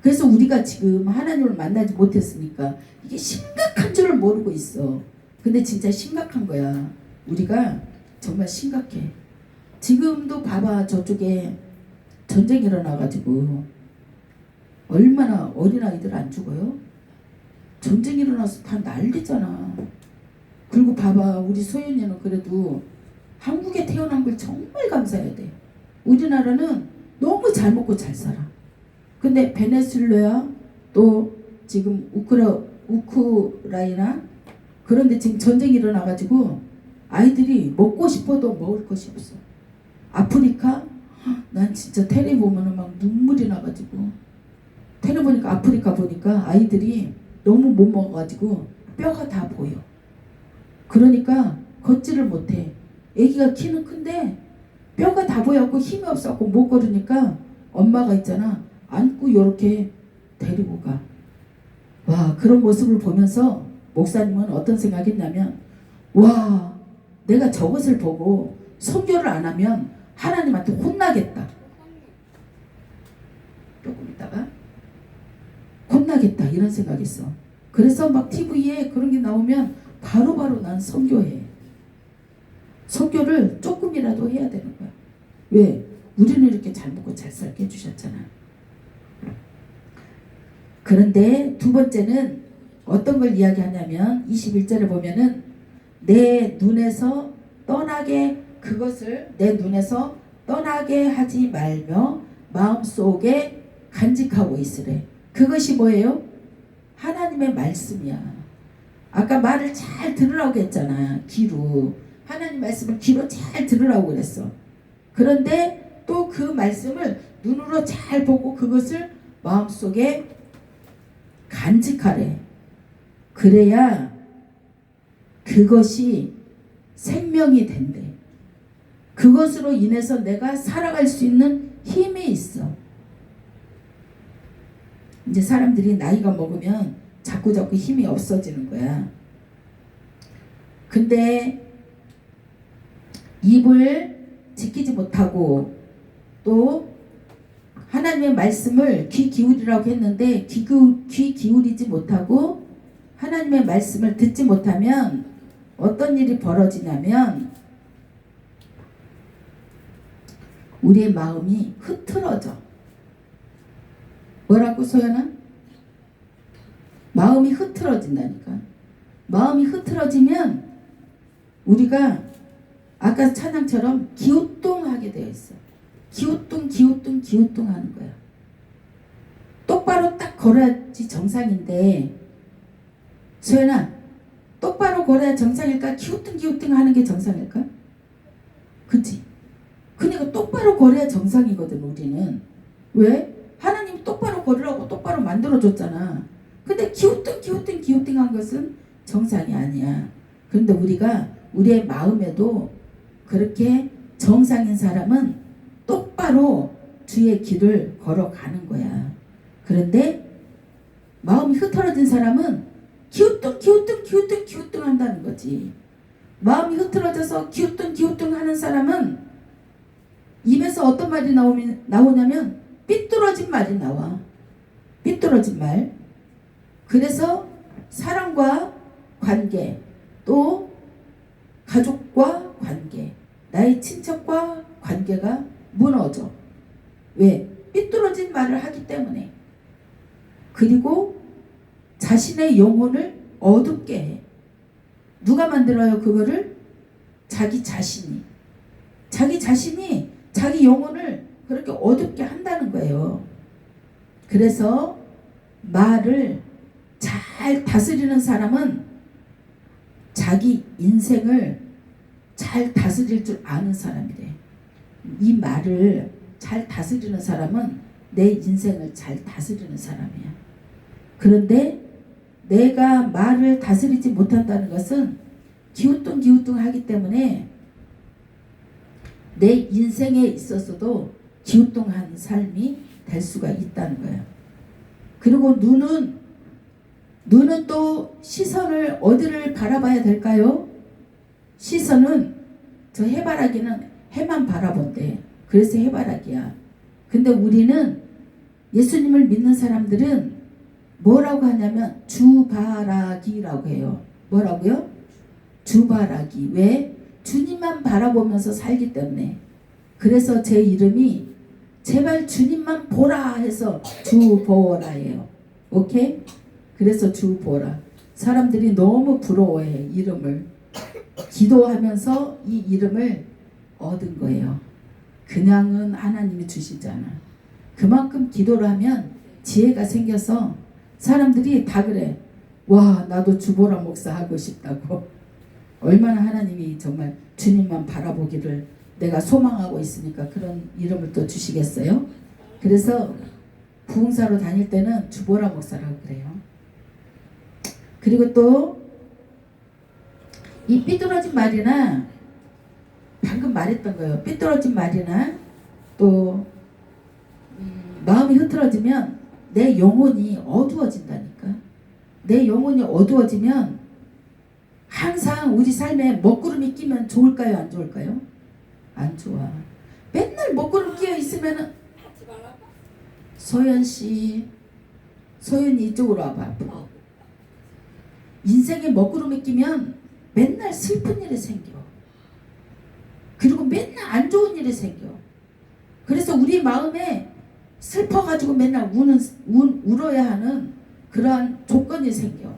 그래서 우리가 지금 하나님을 만나지 못했으니까 이게 심각한 줄을 모르고 있어. 근데 진짜 심각한 거야. 우리가 정말 심각해. 지금도 봐봐, 저쪽에 전쟁이 일어나가지고 얼마나 어린아이들 안 죽어요? 전쟁이 일어나서 다 난리잖아. 그리고 봐봐, 우리 소연이는 그래도 한국에 태어난 걸 정말 감사해야 돼. 우리나라는 너무 잘 먹고 잘 살아. 근데 베네수엘라 또 지금 우크라이나 그런데 지금 전쟁이 일어나가지고 아이들이 먹고 싶어도 먹을 것이 없어. 아프리카? 난 진짜 텔레 보면은 막 눈물이 나가지고, 텔레 보니까 아프리카 보니까 아이들이 너무 못 먹어가지고 뼈가 다 보여. 그러니까 걷지를 못해. 애기가 키는 큰데 뼈가 다 보여갖고 힘이 없어갖고 못 걸으니까 엄마가 있잖아, 안고 요렇게 데리고 가. 와, 그런 모습을 보면서 목사님은 어떤 생각했냐면, 와, 내가 저것을 보고 선교를 안 하면 하나님한테 혼나겠다. 조금 있다가 혼나겠다, 이런 생각했어. 그래서 막 TV에 그런 게 나오면 바로바로 난 선교해. 선교를 조금이라도 해야 되는 거야. 왜? 우리는 이렇게 잘 먹고 잘 살게 해주셨잖아. 그런데 두 번째는 어떤 걸 이야기하냐면 21절에 보면은 내 눈에서 떠나게, 그것을 내 눈에서 떠나게 하지 말며 마음속에 간직하고 있으래. 그것이 뭐예요? 하나님의 말씀이야. 아까 말을 잘 들으라고 했잖아. 귀로. 하나님 말씀을 귀로 잘 들으라고 그랬어. 그런데 또 그 말씀을 눈으로 잘 보고 그것을 마음속에 간직하래. 그래야 그것이 생명이 된대. 그것으로 인해서 내가 살아갈 수 있는 힘이 있어. 이제 사람들이 나이가 먹으면 자꾸 힘이 없어지는 거야. 근데 입을 지키지 못하고 또 하나님의 말씀을 귀 기울이라고 했는데 귀 기울이지 못하고 하나님의 말씀을 듣지 못하면 어떤 일이 벌어지냐면 우리의 마음이 흐트러져. 뭐라고 소연아? 마음이 흐트러진다니까. 마음이 흐트러지면 우리가 아까 찬양처럼 기우뚱하게 되어 있어. 기우뚱 하는 거야. 똑바로 딱 걸어야지 정상인데, 소연아, 똑바로 걸어야 정상일까? 기우뚱 하는 게 정상일까? 그치? 그러니까 똑바로 걸어야 정상이거든, 우리는. 왜? 하나님 똑바로 걸으라고 똑바로 만들어줬잖아. 근데 기우뚱 한 것은 정상이 아니야. 그런데 우리가 우리의 마음에도 그렇게 정상인 사람은 똑바로 주의 길을 걸어가는 거야. 그런데 마음이 흐트러진 사람은 기우뚱 한다는 거지. 마음이 흐트러져서 기우뚱 하는 사람은 입에서 어떤 말이 나오냐면 삐뚤어진 말이 나와. 삐뚤어진 말. 그래서 사람과 관계, 또 가족과 관계, 나의 친척과 관계가 무너져. 왜? 삐뚤어진 말을 하기 때문에. 그리고 자신의 영혼을 어둡게 해. 누가 만들어요 그거를? 자기 자신이. 자기 자신이 자기 영혼을 그렇게 어둡게 한다는 거예요. 그래서 말을 잘 다스리는 사람은 자기 인생을 잘 다스릴 줄 아는 사람이래. 이 말을 잘 다스리는 사람은 내 인생을 잘 다스리는 사람이야. 그런데 내가 말을 다스리지 못한다는 것은 기우뚱 하기 때문에 내 인생에 있어서도 기우뚱한 삶이 될 수가 있다는 거야. 그리고 눈은 또 시선을 어디를 바라봐야 될까요? 시선은 저 해바라기는 해만 바라본대. 그래서 해바라기야. 근데 우리는 예수님을 믿는 사람들은 뭐라고 하냐면 주바라기라고 해요. 뭐라고요? 주바라기. 왜? 주님만 바라보면서 살기 때문에. 그래서 제 이름이 제발 주님만 보라 해서 주보라예요. 오케이? 그래서 주보라. 사람들이 너무 부러워해 이름을. 기도하면서 이 이름을 얻은 거예요. 그냥은 하나님이 주시잖아. 그만큼 기도를 하면 지혜가 생겨서 사람들이 다 그래. 와, 나도 주보라 목사 하고 싶다고. 얼마나 하나님이 정말 주님만 바라보기를 내가 소망하고 있으니까 그런 이름을 또 주시겠어요? 그래서 부흥사로 다닐 때는 주보라 목사라고 그래요. 그리고 또 이 삐뚤어진 말이나 방금 말했던 거예요. 삐뚤어진 말이나 또 마음이 흐트러지면 내 영혼이 어두워진다니까. 내 영혼이 어두워지면 항상 우리 삶에 먹구름이 끼면 좋을까요? 안 좋을까요? 안 좋아. 맨날 먹구름 끼어 있으면은 하지 말아봐. 소연씨, 소연이 이쪽으로 와봐. 앞으로. 인생에 먹구름이 끼면 맨날 슬픈 일이 생겨. 그리고 맨날 안 좋은 일이 생겨. 그래서 우리 마음에 슬퍼가지고 맨날 울어야 하는 그러한 조건이 생겨.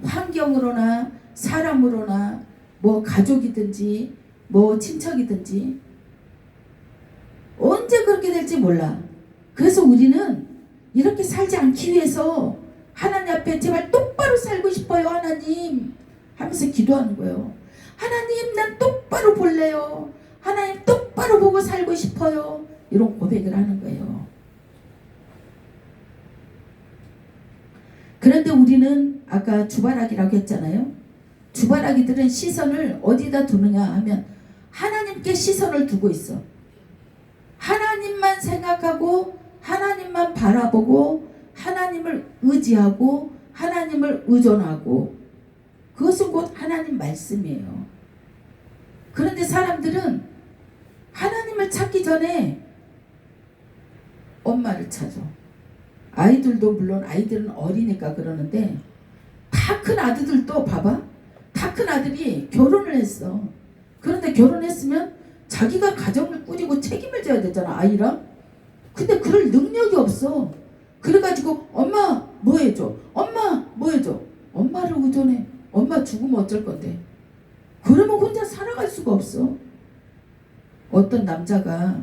환경으로나 사람으로나 뭐 가족이든지 뭐 친척이든지 언제 그렇게 될지 몰라. 그래서 우리는 이렇게 살지 않기 위해서 하나님 앞에 제발 똑바로 살고 싶어요 하나님 하면서 기도하는 거예요. 하나님 난 똑바로 볼래요. 하나님 똑바로 보고 살고 싶어요. 이런 고백을 하는 거예요. 그런데 우리는 아까 주바라기라고 했잖아요. 주바라기들은 시선을 어디다 두느냐 하면 하나님께 시선을 두고 있어. 하나님만 생각하고 하나님만 바라보고 하나님을 의지하고 하나님을 의존하고 그것은 곧 하나님 말씀이에요. 그런데 사람들은 하나님을 찾기 전에 엄마를 찾아. 아이들도 물론 아이들은 어리니까 그러는데 다 큰 아들들도 봐봐. 다 큰 아들이 결혼을 했어. 그런데 결혼했으면 자기가 가정을 꾸리고 책임을 져야 되잖아, 아이랑. 근데 그럴 능력이 없어. 그래가지고 엄마 뭐 해줘? 엄마 뭐 해줘? 엄마를 의존해. 엄마 죽으면 어쩔 건데. 그러면 혼자 살아갈 수가 없어. 어떤 남자가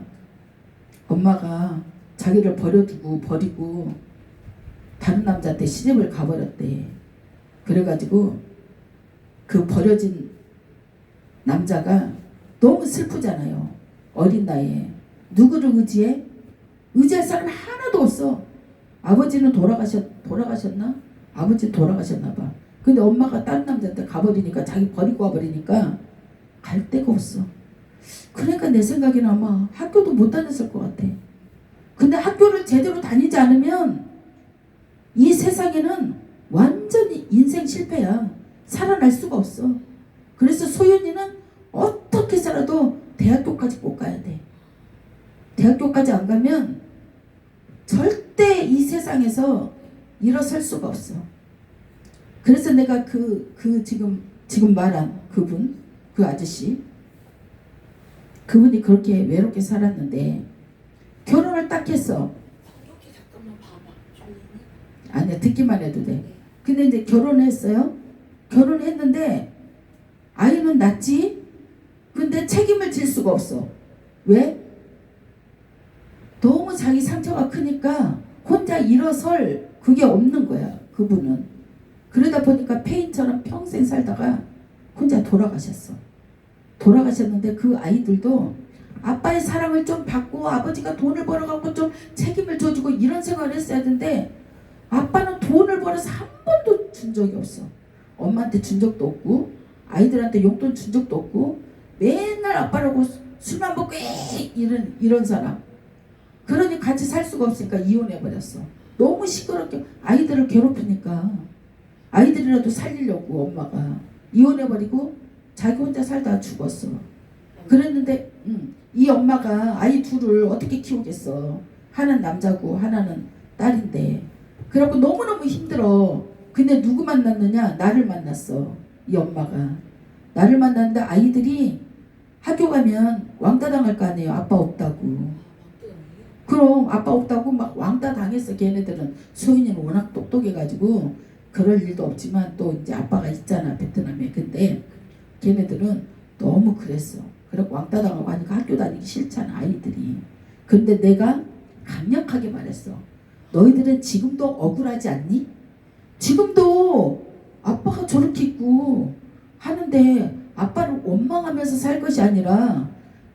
엄마가 자기를 버리고 다른 남자한테 시집을 가버렸대. 그래가지고 그 버려진 남자가 너무 슬프잖아요. 어린 나이에. 누구를 의지해? 의지할 사람이 하나도 없어. 아버지는 돌아가셨나? 아버지 돌아가셨나 봐. 근데 엄마가 다른 남자한테 가버리니까, 자기 버리고 와버리니까 갈 데가 없어. 그러니까 내 생각에는 아마 학교도 못 다녔을 것 같아. 근데 학교를 제대로 다니지 않으면 이 세상에는 완전히 인생 실패야. 살아날 수가 없어. 그래서 소윤이는 어떻게 살아도 대학교까지 꼭 가야 돼. 대학교까지 안 가면 절대 이 세상에서 일어설 수가 없어. 그래서 내가 지금 말한 그분, 그 아저씨, 그분이 그렇게 외롭게 살았는데 결혼을 딱 했어. 이렇게 잠깐만 봐봐. 저희는 아니야, 듣기만 해도 돼. 근데 이제 결혼했어요. 결혼했는데 아이는 낳지. 근데 책임을 질 수가 없어. 왜? 너무 자기 상처가 크니까 혼자 일어설 그게 없는 거야, 그분은. 그러다 보니까 폐인처럼 평생 살다가 혼자 돌아가셨어. 돌아가셨는데 그 아이들도 아빠의 사랑을 좀 받고 아버지가 돈을 벌어갖고 좀 책임을 져주고 이런 생활을 했어야 되는데 아빠는 돈을 벌어서 한 번도 준 적이 없어. 엄마한테 준 적도 없고 아이들한테 용돈 준 적도 없고 맨날 아빠라고 술만 먹고 이런 사람. 그러니 같이 살 수가 없으니까 이혼해버렸어. 너무 시끄럽게 아이들을 괴롭히니까 아이들이라도 살리려고 엄마가 이혼해버리고 자기 혼자 살다가 죽었어. 그랬는데 이 엄마가 아이 둘을 어떻게 키우겠어. 하나는 남자고 하나는 딸인데. 그래갖고 너무너무 힘들어. 근데 누구 만났느냐? 나를 만났어. 이 엄마가. 나를 만났는데 아이들이 학교 가면 왕따 당할 거 아니에요. 아빠 없다고. 그럼 아빠 없다고 막 왕따 당했어. 걔네들은. 소윤이는 워낙 똑똑해가지고 그럴 일도 없지만 또 이제 아빠가 있잖아, 베트남에. 근데 걔네들은 너무 그랬어. 그래갖고 왕따 당하고 하니까 학교 다니기 싫잖아, 아이들이. 근데 내가 강력하게 말했어. 너희들은 지금도 억울하지 않니? 지금도 아빠가 저렇게 있고 하는데 아빠를 원망하면서 살 것이 아니라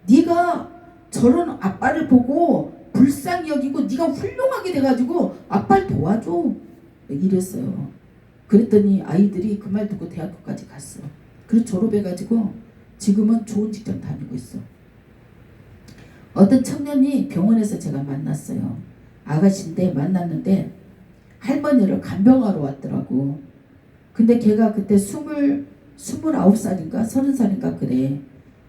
네가 저런 아빠를 보고 불쌍히 여기고 네가 훌륭하게 돼가지고 아빠를 도와줘. 이랬어요. 그랬더니 아이들이 그 말 듣고 대학교까지 갔어. 그래서 졸업해가지고 지금은 좋은 직장 다니고 있어. 어떤 청년이 병원에서 제가 만났어요. 아가씨인데 만났는데 할머니를 간병하러 왔더라고. 근데 걔가 그때 29살인가 30살인가 그래.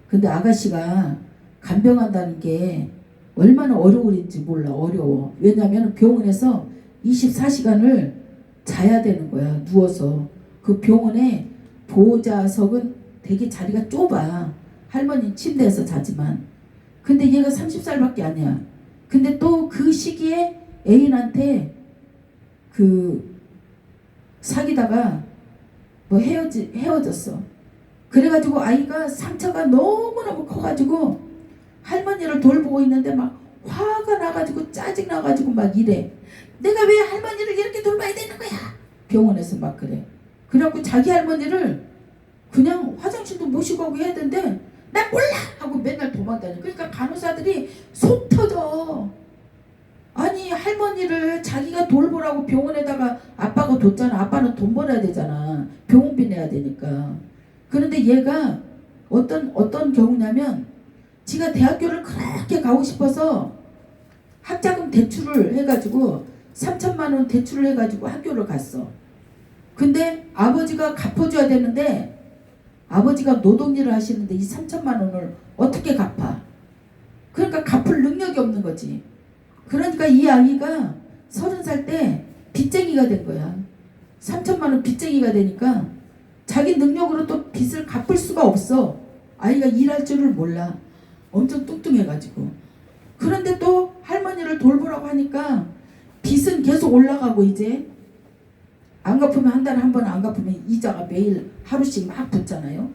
근데 아가씨가 간병한다는 게 얼마나 어려울지 몰라. 어려워. 왜냐면 병원에서 24시간을 자야 되는 거야. 누워서. 그 병원에 보호자석은 되게 자리가 좁아. 할머니 침대에서 자지만. 근데 얘가 30살밖에 아니야. 근데 또 그 시기에 애인한테 사귀다가 뭐 헤어졌어. 그래가지고 아이가 상처가 너무너무 커가지고 할머니를 돌보고 있는데 막 화가 나가지고 짜증 나가지고 막 이래. 내가 왜 할머니를 이렇게 돌봐야 되는 거야? 병원에서 막 그래. 그래갖고 자기 할머니를 그냥 화장실도 모시고 가고 해야 되는데 나 몰라! 하고 맨날 도망다녀. 그러니까 간호사들이 속 터져. 아니 할머니를 자기가 돌보라고 병원에다가 아빠가 뒀잖아. 아빠는 돈 벌어야 되잖아. 병원비 내야 되니까. 그런데 얘가 어떤 경우냐면 지가 대학교를 그렇게 가고 싶어서 학자금 대출을 해가지고 3천만 원 대출을 해가지고 학교를 갔어. 근데 아버지가 갚아줘야 되는데 아버지가 노동일을 하시는데 이 3천만 원을 어떻게 갚아? 그러니까 갚을 능력이 없는 거지. 그러니까 이 아이가 30살 때 빚쟁이가 된 거야. 3천만 원 빚쟁이가 되니까 자기 능력으로 또 빚을 갚을 수가 없어. 아이가 일할 줄을 몰라. 엄청 뚱뚱해가지고. 그런데 또 할머니를 돌보라고 하니까 빚은 계속 올라가고 이제 안 갚으면 한 달에 한 번 안 갚으면 이자가 매일 하루씩 막 붙잖아요.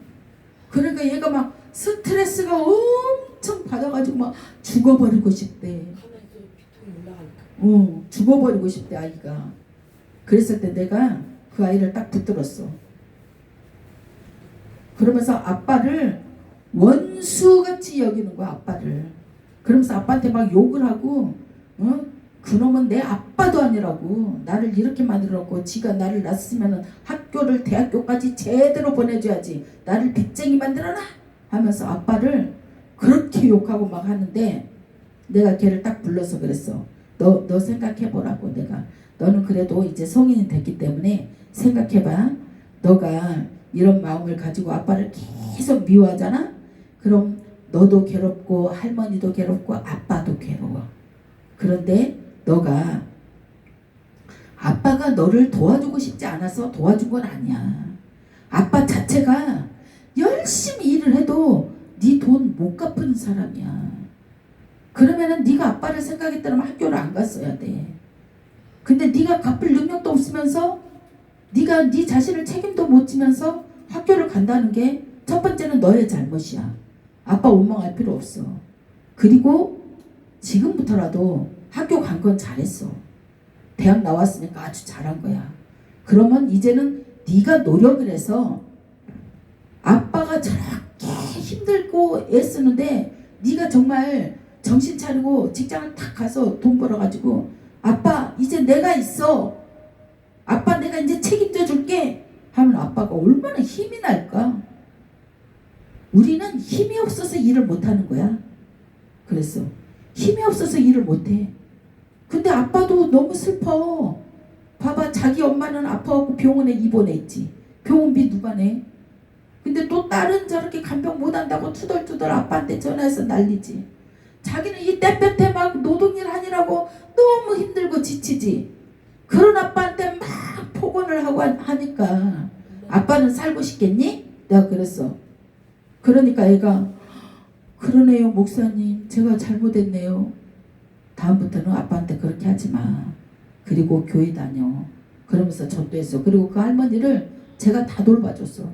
그러니까 얘가 막 스트레스가 엄청 받아가지고 막 죽어버리고 싶대. 하면서 비통이 올라가니까. 죽어버리고 싶대 아이가. 그랬을 때 내가 그 아이를 딱 붙들었어. 그러면서 아빠를 원수같이 여기는 거야 아빠를. 그러면서 아빠한테 막 욕을 하고 그놈은 내 아빠도 아니라고. 나를 이렇게 만들었고 지가 나를 낳았으면 학교를 대학교까지 제대로 보내줘야지. 나를 빚쟁이 만들어놔 하면서 아빠를 그렇게 욕하고 막 하는데 내가 걔를 딱 불러서 그랬어. 너 생각해보라고. 내가 너는 그래도 이제 성인이 됐기 때문에 생각해봐. 너가 이런 마음을 가지고 아빠를 계속 미워하잖아. 그럼 너도 괴롭고 할머니도 괴롭고 아빠도 괴로워. 그런데 너가 아빠가 너를 도와주고 싶지 않아서 도와준 건 아니야. 아빠 자체가 열심히 일을 해도 네 돈 못 갚은 사람이야. 그러면은 네가 아빠를 생각했다면 학교를 안 갔어야 돼. 근데 네가 갚을 능력도 없으면서 네가 네 자신을 책임도 못 지면서 학교를 간다는 게 첫 번째는 너의 잘못이야. 아빠 원망할 필요 없어. 그리고 지금부터라도 학교 간 건 잘했어. 대학 나왔으니까 아주 잘한 거야. 그러면 이제는 네가 노력을 해서 아빠가 저렇게 힘들고 애쓰는데 네가 정말 정신 차리고 직장을 탁 가서 돈 벌어가지고 아빠 이제 내가 있어. 아빠 내가 이제 책임져 줄게 하면 아빠가 얼마나 힘이 날까. 우리는 힘이 없어서 일을 못하는 거야. 그랬어. 힘이 없어서 일을 못해. 근데 아빠도 너무 슬퍼. 봐봐 자기 엄마는 아파갖고 병원에 입원해 있지. 병원비 누가 내? 근데 또 딸은 저렇게 간병 못한다고 투덜투덜 아빠한테 전화해서 난리지. 자기는 이 떼볕에 막 노동일 하느라고 너무 힘들고 지치지. 그런 아빠한테 막 폭언을 하고 하니까 아빠는 살고 싶겠니? 내가 그랬어. 그러니까 애가 그러네요 목사님 제가 잘못했네요. 다음부터는 아빠한테 그렇게 하지 마. 그리고 교회 다녀. 그러면서 전도했어. 그리고 그 할머니를 제가 다 돌봐줬어.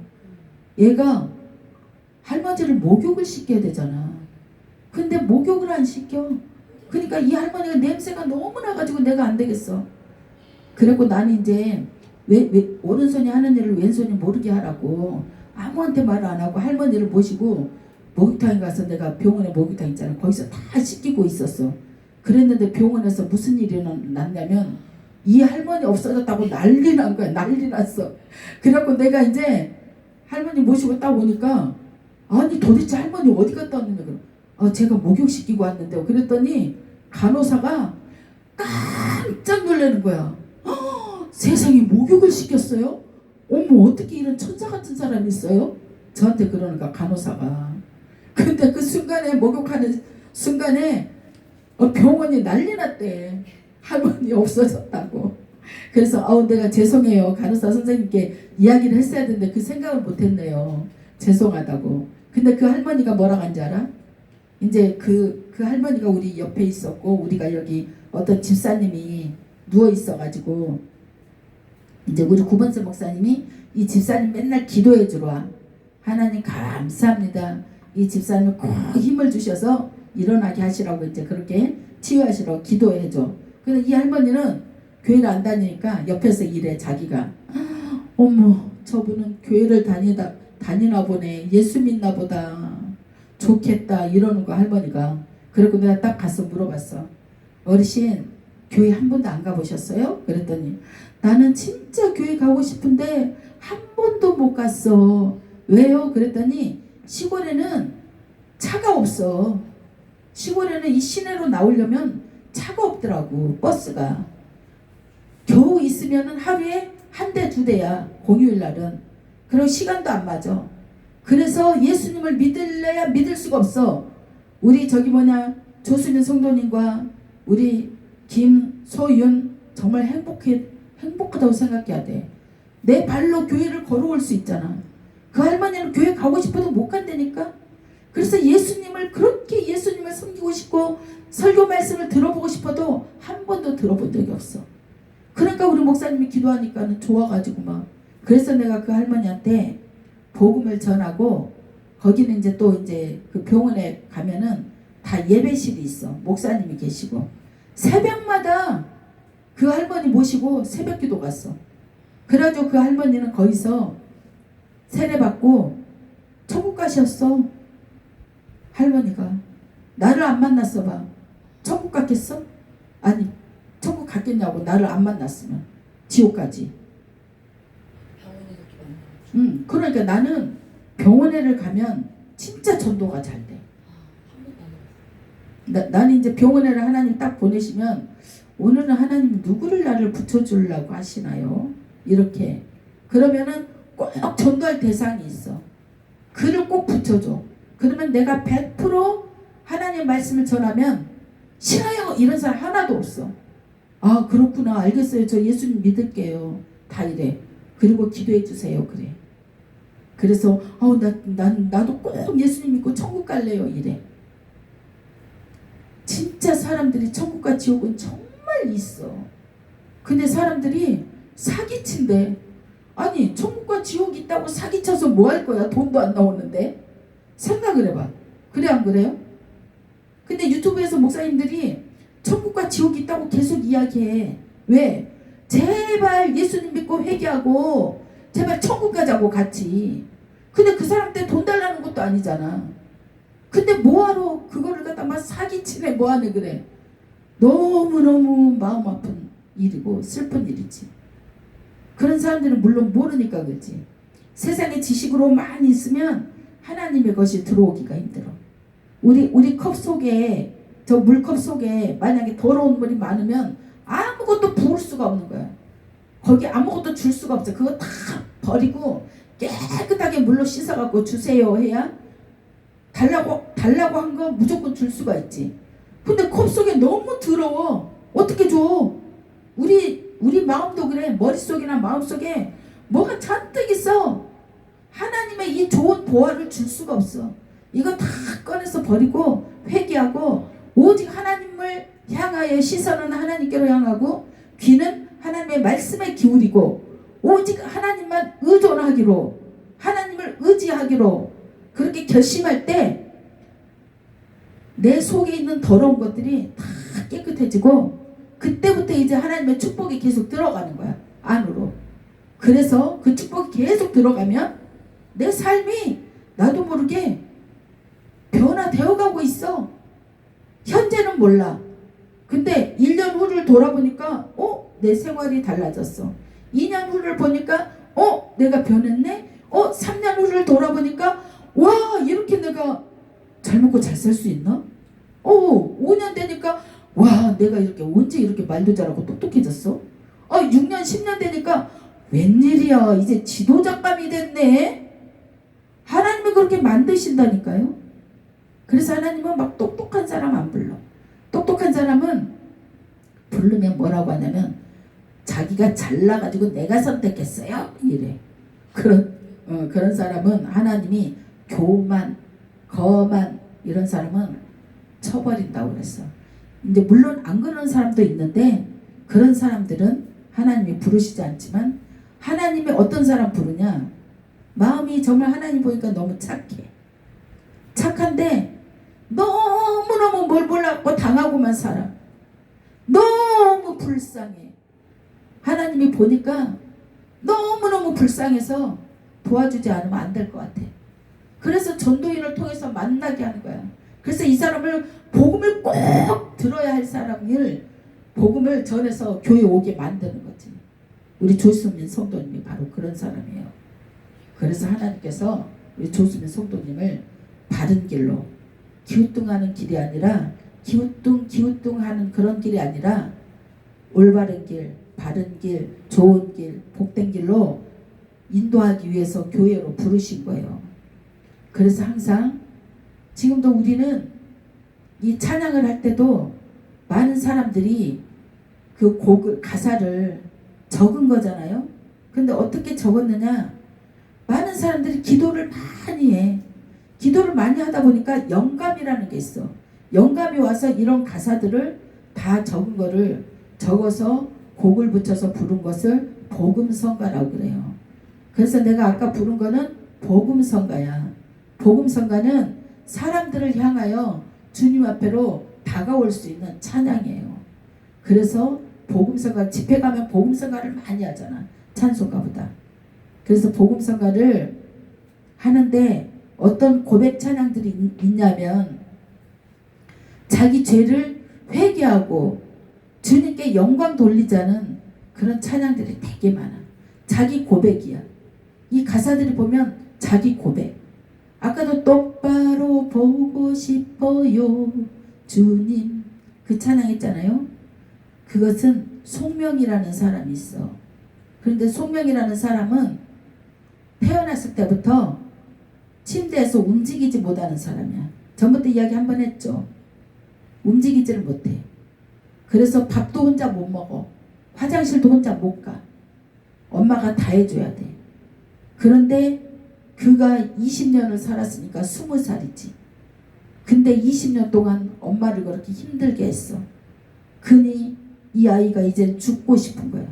얘가 할머니를 목욕을 시켜야 되잖아. 근데 목욕을 안 시켜. 그러니까 이 할머니가 냄새가 너무 나가지고 내가 안 되겠어. 그리고 나는 이제 왜 오른손이 하는 일을 왼손이 모르게 하라고 아무한테 말 안 하고 할머니를 모시고 목욕탕에 가서 내가 병원에 목욕탕 있잖아. 거기서 다 씻기고 있었어. 그랬는데 병원에서 무슨 일이 났냐면 이 할머니 없어졌다고 난리 난 거야. 난리 났어. 그래갖고 내가 이제 할머니 모시고 딱 오니까 아니 도대체 할머니 어디 갔다 왔느냐. 제가 목욕시키고 왔는데 그랬더니 간호사가 깜짝 놀라는 거야. 세상에 목욕을 시켰어요? 어머 어떻게 이런 천사 같은 사람이 있어요? 저한테 그러니까 간호사가. 근데 그 순간에 목욕하는 순간에 병원이 난리 났대. 할머니 없어졌다고. 그래서 내가 죄송해요. 간호사 선생님께 이야기를 했어야 되는데 그 생각을 못했네요. 죄송하다고. 근데 그 할머니가 뭐라고 한지 알아? 이제 그 할머니가 우리 옆에 있었고 우리가 여기 어떤 집사님이 누워 있어가지고 이제 우리 구본세 목사님이 이 집사님 맨날 기도해 주러 와. 하나님 감사합니다. 이 집사님을 꼭 힘을 주셔서 일어나게 하시라고 이제 그렇게 치유하시라고 기도해 줘. 근데 이 할머니는 교회를 안 다니니까 옆에서 일해 자기가. 어머 저분은 교회를 다니나 보네. 예수 믿나 보다. 좋겠다 이러는 거 할머니가. 그리고 내가 딱 가서 물어봤어. 어르신 교회 한 번도 안 가보셨어요? 그랬더니 나는 진짜 교회 가고 싶은데 한 번도 못 갔어. 왜요? 그랬더니 시골에는 차가 없어. 시골에는 이 시내로 나오려면 차가 없더라고. 버스가. 겨우 있으면 하루에 한 대, 두 대야. 공휴일 날은. 그리고 시간도 안 맞아. 그래서 예수님을 믿을래야 믿을 수가 없어. 우리 조수민 성도님과 우리 김소윤 정말 행복하다고 생각해야 돼. 내 발로 교회를 걸어올 수 있잖아. 그 할머니는 교회 가고 싶어도 못 간다니까. 그래서 그렇게 예수님을 섬기고 싶고 설교 말씀을 들어보고 싶어도 한 번도 들어본 적이 없어. 그러니까 우리 목사님이 기도하니까는 좋아가지고 막. 그래서 내가 그 할머니한테 복음을 전하고, 거기는 이제 또 이제 그 병원에 가면은 다 예배실이 있어. 목사님이 계시고 새벽마다 그 할머니 모시고 새벽 기도 갔어. 그래가지고 그 할머니는 거기서 세례받고 천국 가셨어. 할머니가 나를 안 만났어 봐. 천국 갔겠어? 아니, 천국 갔겠냐고. 나를 안 만났으면 지옥까지. 병원에서 이렇게 만나요. 그러니까 나는 병원에를 가면 진짜 전도가 잘 돼. 한 번도 안 해봤어요. 나는 이제 병원에를 하나님 딱 보내시면, 오늘은 하나님 누구를 나를 붙여주려고 하시나요? 이렇게. 그러면은 꼭 전도할 대상이 있어. 그를 꼭 붙여줘. 그러면 내가 100% 하나님 말씀을 전하면 싫어요 이런 사람 하나도 없어. 아, 그렇구나, 알겠어요, 저 예수님 믿을게요, 다 이래. 그리고 기도해 주세요, 그래. 그래서 나도 꼭 예수님 믿고 천국 갈래요, 이래. 진짜 사람들이 천국과 지옥은 정말 있어. 근데 사람들이 사기친대. 아니, 천국과 지옥 있다고 사기쳐서 뭐 할 거야? 돈도 안 나오는데. 생각을 해봐. 그래, 안 그래요? 근데 유튜브에서 목사님들이 천국과 지옥 있다고 계속 이야기해. 왜? 제발 예수님 믿고 회개하고 제발 천국 가자고 같이. 근데 그 사람한테 돈 달라는 것도 아니잖아. 근데 뭐하러 그거를 갖다 막 사기치네, 뭐하네 그래. 너무너무 마음 아픈 일이고 슬픈 일이지. 그런 사람들은 물론 모르니까 그렇지. 세상의 지식으로 많이 있으면 하나님의 것이 들어오기가 힘들어. 우리 컵 속에, 저 물컵 속에 만약에 더러운 물이 많으면 아무것도 부을 수가 없는 거야. 거기 아무것도 줄 수가 없어. 그거 다 버리고 깨끗하게 물로 씻어갖고 주세요 해야 달라고 한 거 무조건 줄 수가 있지. 근데 컵 속에 너무 더러워. 어떻게 줘? 우리 마음도 그래. 머릿속이나 마음속에 뭐가 잔뜩 있어. 하나님의 이 좋은 보화를 줄 수가 없어. 이거 다 꺼내서 버리고 회개하고 오직 하나님을 향하여 시선은 하나님께로 향하고 귀는 하나님의 말씀에 기울이고 오직 하나님만 의존하기로, 하나님을 의지하기로 그렇게 결심할 때 내 속에 있는 더러운 것들이 다 깨끗해지고 그때부터 이제 하나님의 축복이 계속 들어가는 거야, 안으로. 그래서 그 축복이 계속 들어가면 내 삶이 나도 모르게 변화되어 가고 있어. 현재는 몰라. 근데 1년 후를 돌아보니까 내 생활이 달라졌어. 2년 후를 보니까 내가 변했네. 3년 후를 돌아보니까 와, 이렇게 내가 잘 먹고 잘 살 수 있나? 5년 되니까 와, 내가 언제 이렇게 말도 잘하고 똑똑해졌어? 6년 10년 되니까 웬일이야, 이제 지도자감이 됐네. 하나님이 그렇게 만드신다니까요. 그래서 하나님은 막 똑똑한 사람 안 불러. 똑똑한 사람은 부르면 뭐라고 하냐면 자기가 잘나가지고 내가 선택했어요 이래. 그런 사람은 하나님이 교만, 거만 이런 사람은 쳐버린다고 그랬어. 이제 물론 안 그러는 사람도 있는데 그런 사람들은 하나님이 부르시지 않지만, 하나님이 어떤 사람 부르냐, 마음이 정말 하나님 보니까 너무 착해. 착한데 너무너무 뭘 몰랐고 당하고만 살아. 너무 불쌍해. 하나님이 보니까 너무너무 불쌍해서 도와주지 않으면 안 될 것 같아. 그래서 전도인을 통해서 만나게 하는 거야. 그래서 이 사람을 복음을 꼭 들어야 할 사람을 복음을 전해서 교회 오게 만드는 거지. 우리 조수민 성도님이 바로 그런 사람이에요. 그래서 하나님께서 우리 조수민 성도님을 바른 길로, 기우뚱하는 길이 아니라 기우뚱하는 그런 길이 아니라 올바른 길, 바른 길, 좋은 길, 복된 길로 인도하기 위해서 교회로 부르신 거예요. 그래서 항상 지금도 우리는 이 찬양을 할 때도 많은 사람들이 그 곡을, 가사를 적은 거잖아요. 근데 어떻게 적었느냐? 많은 사람들이 기도를 많이 해. 기도를 많이 하다 보니까 영감이라는 게 있어. 영감이 와서 이런 가사들을 다 적은 거를 적어서 곡을 붙여서 부른 것을 복음성가라고 그래요. 그래서 내가 아까 부른 거는 복음성가야. 복음성가는 사람들을 향하여 주님 앞에로 다가올 수 있는 찬양이에요. 그래서 복음성가, 집회 가면 복음성가를 많이 하잖아. 찬송가보다. 그래서 복음성가를 하는데 어떤 고백 찬양들이 있냐면 자기 죄를 회개하고 주님께 영광 돌리자는 그런 찬양들이 되게 많아. 자기 고백이야. 이 가사들이 보면 자기 고백. 아까도 똑바로 보고 싶어요 주님, 그 찬양했잖아요. 그것은 송명이라는 사람이 있어. 그런데 송명이라는 사람은 태어났을 때부터 침대에서 움직이지 못하는 사람이야. 전부터 이야기 한번 했죠. 움직이지를 못해. 그래서 밥도 혼자 못 먹어. 화장실도 혼자 못 가. 엄마가 다 해줘야 돼. 그런데 그가 20년을 살았으니까 20살이지. 근데 20년 동안 엄마를 그렇게 힘들게 했어. 그니 이 아이가 이제 죽고 싶은 거야.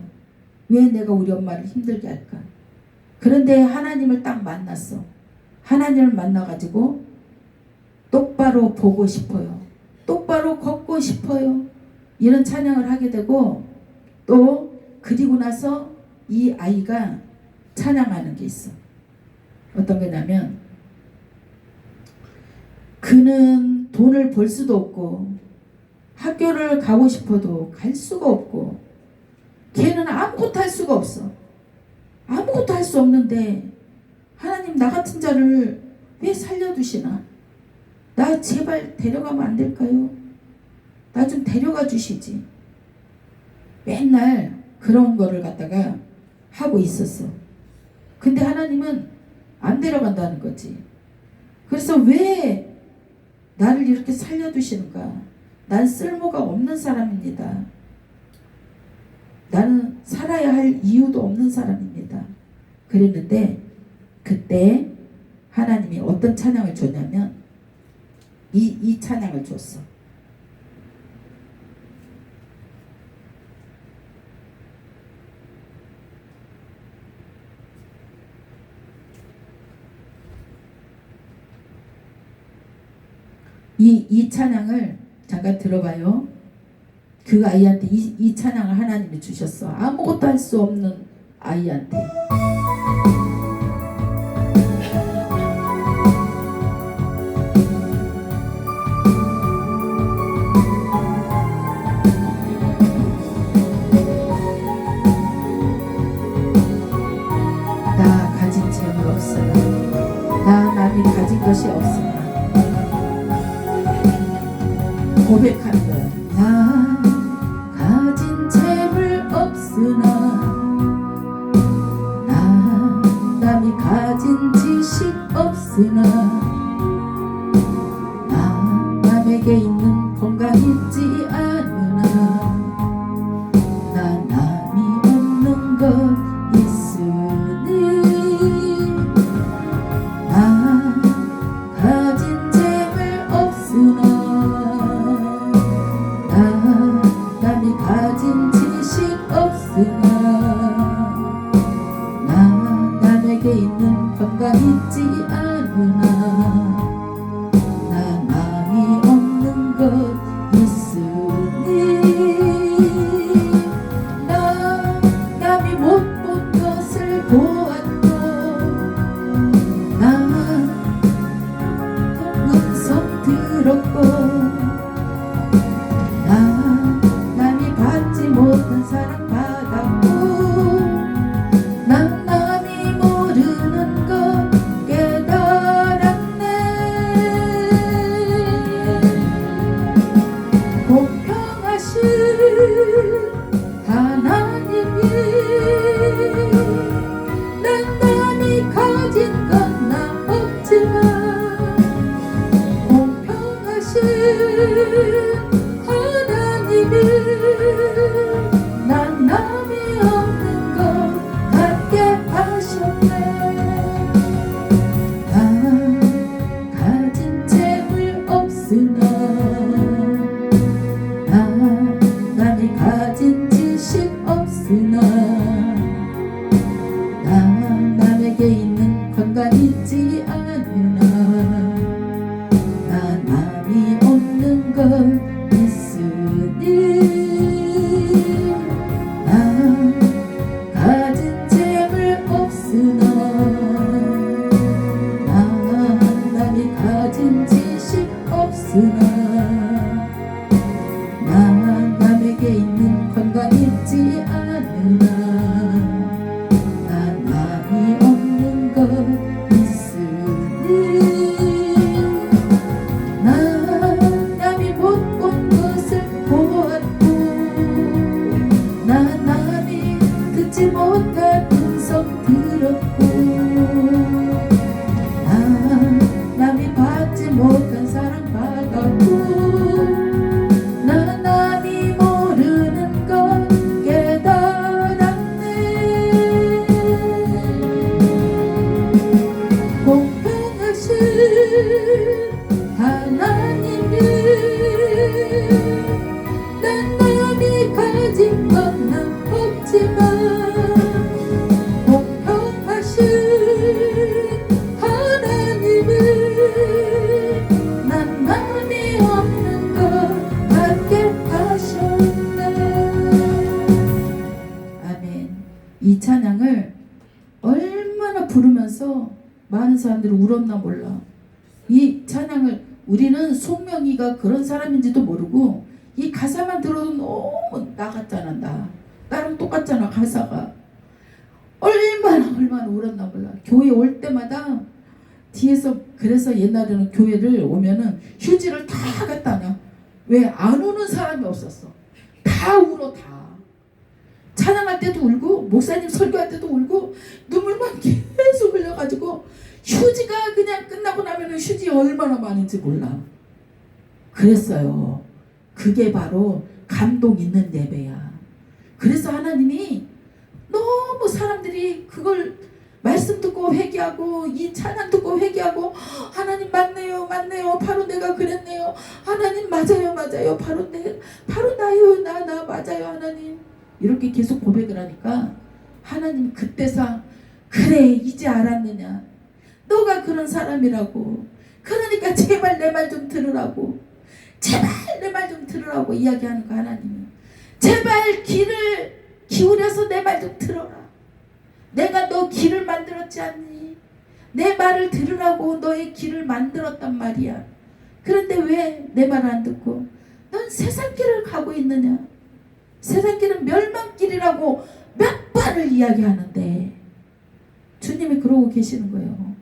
왜 내가 우리 엄마를 힘들게 할까? 그런데 하나님을 딱 만났어. 하나님을 만나가지고 똑바로 보고 싶어요. 똑바로 걷고 싶어요. 이런 찬양을 하게 되고, 또 그리고 나서 이 아이가 찬양하는 게 있어. 어떤 거냐면 그는 돈을 벌 수도 없고 학교를 가고 싶어도 갈 수가 없고 걔는 아무것도 할 수가 없어. 아무것도 할 수 없는데 하나님 나 같은 자를 왜 살려두시나? 나 제발 데려가면 안 될까요? 나 좀 데려가 주시지. 맨날 그런 거를 갖다가 하고 있었어. 근데 하나님은 안 데려간다는 거지. 그래서 왜 나를 이렇게 살려두시는가? 난 쓸모가 없는 사람입니다. 나는 살아야 할 이유도 없는 사람입니다. 그랬는데 그때 하나님이 어떤 찬양을 줬냐면 이 찬양을 줬어. 이 찬양을 잠깐 들어봐요. 그 아이한테 이 찬양을 하나님이 주셨어. 아무것도 할 수 없는 아이한테. 나 가진 재물 없으나, 나 남이 가진 것이 없으나 고백하는 거야. 나 가진 재물 없으나, 나 남이 가진 지식 없으나, 나 남에게 있는 건강 있지 않으나, 나 남이 없는 것 있으니, 나 가진 재물 없으나, 남이 가진 지식 없으나, 나 남에게 있는 건강 있지 않으나, 나 남이 없는 것 있으니, 나 남이 못 본 것을 보았고, 나 음성 들었고, 모든 사랑 받았고, 난 남이 모르는 것 깨달았고, 있지 않으나 난 마음이 없는 것 있으니 난 가진 재물 없으나 난 남이 가진 지식 없으나 난 남에게 있는 건강 있지 않으나 난 마음이 없는 것 있으니 난 남이 못 본 것을 보았고 난 남이 듣지 못한 음성 들었고 난 남이 받지 못한 사랑 받았고 난 남이 모르는 것 깨달았네. 공평하신 하나님이 난 남이 가진 건 난 없지만 공평하신 하나님이 난 남이 없는 것 같게 하셨네. 아멘. 이 찬양을 얼마나 부르면서 많은 사람들이 울었나 몰라. 이 찬양을 우리는 송명이가 그런 사람인지도 모르고 이 가사만 들어도 너무 나 같잖아. 나랑 똑같잖아 가사가. 얼마나 울었나 몰라. 교회 올 때마다 뒤에서 그래서 옛날에는 교회를 오면은 휴지를 다 갖다 놔. 왜 안 우는 사람이 없었어. 다 울어 다. 찬양할 때도 울고 목사님 설교할 때도 울고 눈물만 계속 흘려가지고 휴지가 그냥 끝나고 나면은 휴지 얼마나 많은지 몰라. 그랬어요. 그게 바로 감동 있는 예배야. 그래서 하나님이 너무 사람들이 그걸 말씀 듣고 회개하고 이 찬양 듣고 회개하고 하나님 맞네요 바로 내가 그랬네요 하나님 맞아요 바로 나요 나 맞아요 하나님 이렇게 계속 고백을 하니까 하나님 그때서 그래 이제 알았느냐 너가 그런 사람이라고 그러니까 제발 내 말 좀 들으라고 제발 내 말 좀 들으라고 이야기하니까 하나님이 제발 귀를 기울여서 내 말 좀 들어라. 내가 너 귀를 만들었지 않니? 내 말을 들으라고 너의 귀를 만들었단 말이야. 그런데 왜 내 말을 안 듣고 넌 세상 길을 가고 있느냐? 세상 길은 멸망길이라고 몇 번을 이야기하는데 주님이 그러고 계시는 거예요.